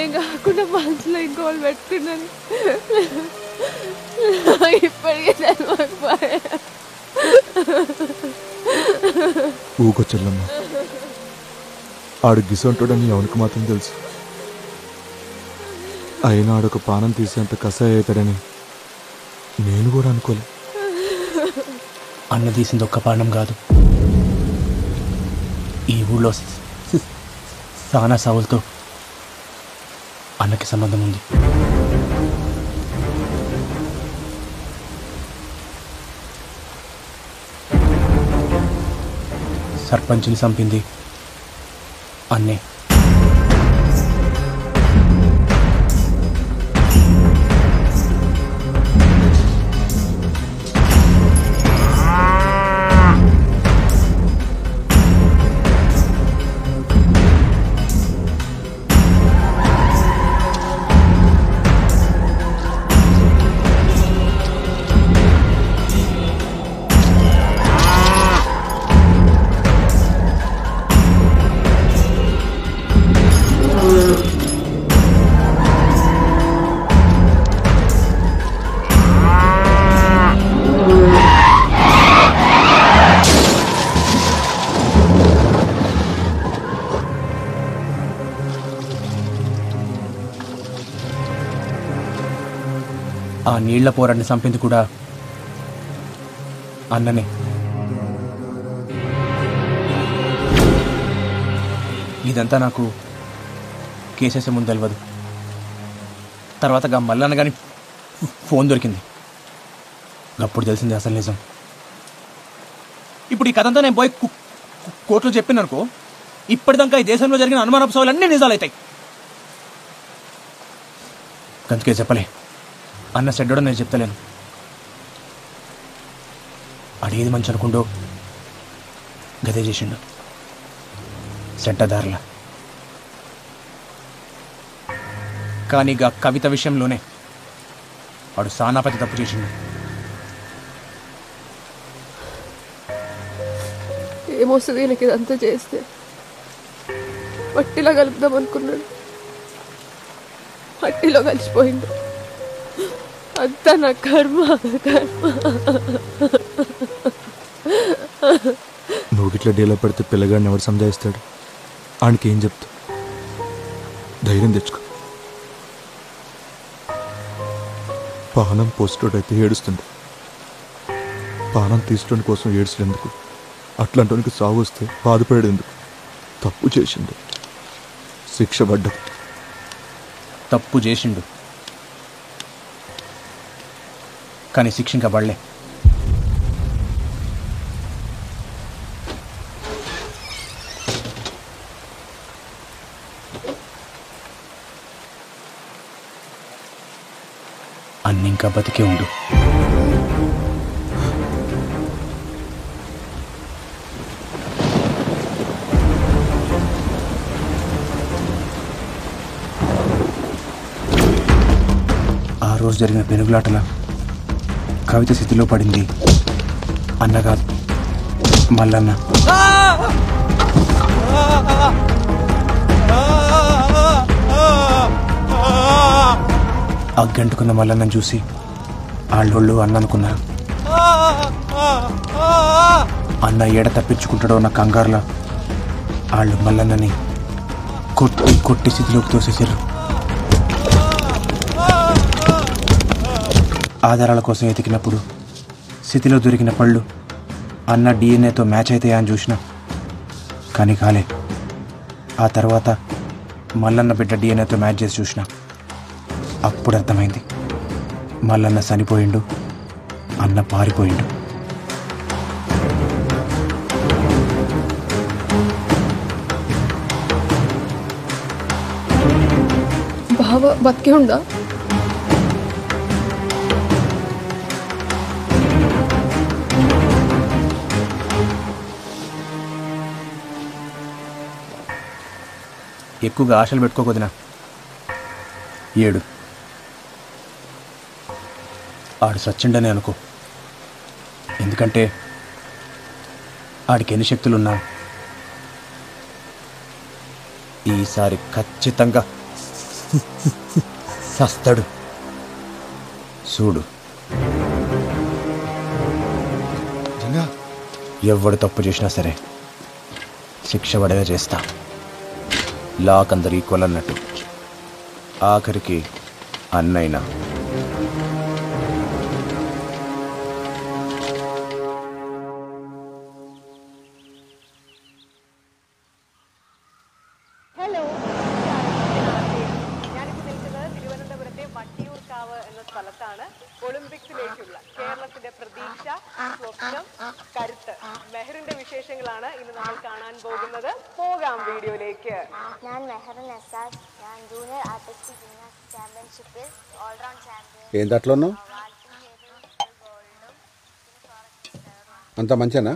ఏం కాకుండా మనసులో ఇంకోళ్ళు పెట్టుకున్నాను. ఇప్పటికే తెలియకపోయా. ఊకో చెల్లమ్మ, ఆడు గిసంటాడని ఎవరికి మాత్రం తెలుసు. అయినా ఆడొక పానం తీసేంత కషాయ అవుతాడని నేను కూడా అనుకోలే. అన్న తీసింది ఒక్క పానం కాదు, ఈ ఊళ్ళో సానా సావులతో అన్నకి సంబంధం ఉంది. సర్పంచ్ని చంపింది అన్నే. ఆ నీళ్ల పోరాన్ని చంపింది కూడా అన్ననే. ఇదంతా నాకు కేసేసే ముందు తెలియదు. తర్వాత మల్లన్న కానీ ఫోన్ దొరికింది, అప్పుడు తెలిసింది అసలు నిజం. ఇప్పుడు ఈ కథంతా నేను పోయి కోర్టులో చెప్పిననుకో ఇప్పటిదాకా ఈ దేశంలో జరిగిన అనుమానపు సవాలన్నీ నిజాలవుతాయి. అందుకే చెప్పలే అన్న సెడ్డోడో నేను చెప్తలేను. అడిగేది మంచి అనుకుంటూ గదే చేసిండు సెడ్డదారులా. కానీ గా కవిత విషయంలోనే వాడు సానాపతి తప్పు చేసిండు. ఏమొస్తుంది నాకు ఇదంతా చేస్తే? మట్టిలో కలుపుదాం అనుకున్నాడు, మట్టిలో కలిసిపోయిండు. అంతా నా కర్మ కర్మ. నువ్వు ఇట్లా డీలో పెడితే పిల్లగాడిని ఎవరు సంజాయిస్తాడు? ఆయనకి ఏం చెప్తా? ధైర్యం తెచ్చుకో. పానం పోస్టోడైతే ఏడుస్తుంది, పానం తీసుకోవడం కోసం ఏడ్చలేందుకు. అట్లాంటి సాగు వస్తే బాధపడేందుకు. తప్పు చేసిండు, శిక్ష పడ్డది. తప్పు చేసిండు కానీ శిక్ష ఇంకా పడలే. అన్ని ఇంకా బతికే ఉండు. ఆ రోజు జరిగిన పెనుగులాటల కవిత స్థితిలో పడింది అన్న కాదు, మల్లన్న. అగ్గంటుకున్న మల్లన్నను చూసి ఆళ్ళోళ్ళు అన్న అనుకున్నారు. అన్న ఏడ తప్పించుకుంటాడో అన్న కంగారులా వాళ్ళు మల్లన్నని కొట్టి కొట్టి స్థితిలోకి తోసేసారు. ఆధారాల కోసం ఎతికినప్పుడు స్థితిలో దొరికిన పళ్ళు అన్న డిఎన్ఏతో మ్యాచ్ అవుతాయా అని చూసిన, కానీ కాలే. ఆ తర్వాత మల్లన్న బిడ్డ డిఎన్ఏతో మ్యాచ్ చేసి చూసిన. అప్పుడు అర్థమైంది, మల్లన్న చనిపోయిండు, అన్న పారిపోయిండు. బావ బతికే ఉందా? ఎక్కువగా ఆశలు పెట్టుకోకొదినా. ఏడు ఆడు సచ్చిండని అనుకో. ఎందుకంటే ఆడికి ఎన్ని శక్తులున్నా ఈసారి ఖచ్చితంగా సస్తాడు. చూడు, ఎవడు తప్పు చేసినా సరే శిక్ష పడేలా చేస్తా. లాక్ అందరు ఈక్వల్ అన్నట్టు. ఆఖరికి అన్నైనా. ഹലോ, ഞാനിപ്പോൾ നിൽക്കുന്നത് തിരുവനന്തപുരത്തെ വട്ടിയൂർക്കാവ് എന്ന സ്ഥലത്താണ്. ഒളിമ്പിക്സിലേക്കുള്ള കേരളത്തിന്റെ പ്രതീക്ഷ, സ്വപ്നം, കരുത്ത് മെഹറിന്റെ വിശേഷങ്ങളാണ് ഇന്ന് നമ്മൾ കാണാൻ പോകുന്നത്. പോകാം വീഡിയോയിലേക്ക്. ഞാൻ മെഹർ നസാസ്. ഞാൻ ജൂനിയർ ആർട്ടിസ്റ്റിക് ജിംനാസ്റ്റിക് ചാമ്പ്യൻഷിപ്പിൽ ഓൾറൗണ്ട് ചാമ്പ്യൻ. ఏంటి అట్లా ఉన్నావు? అంత మంచినా?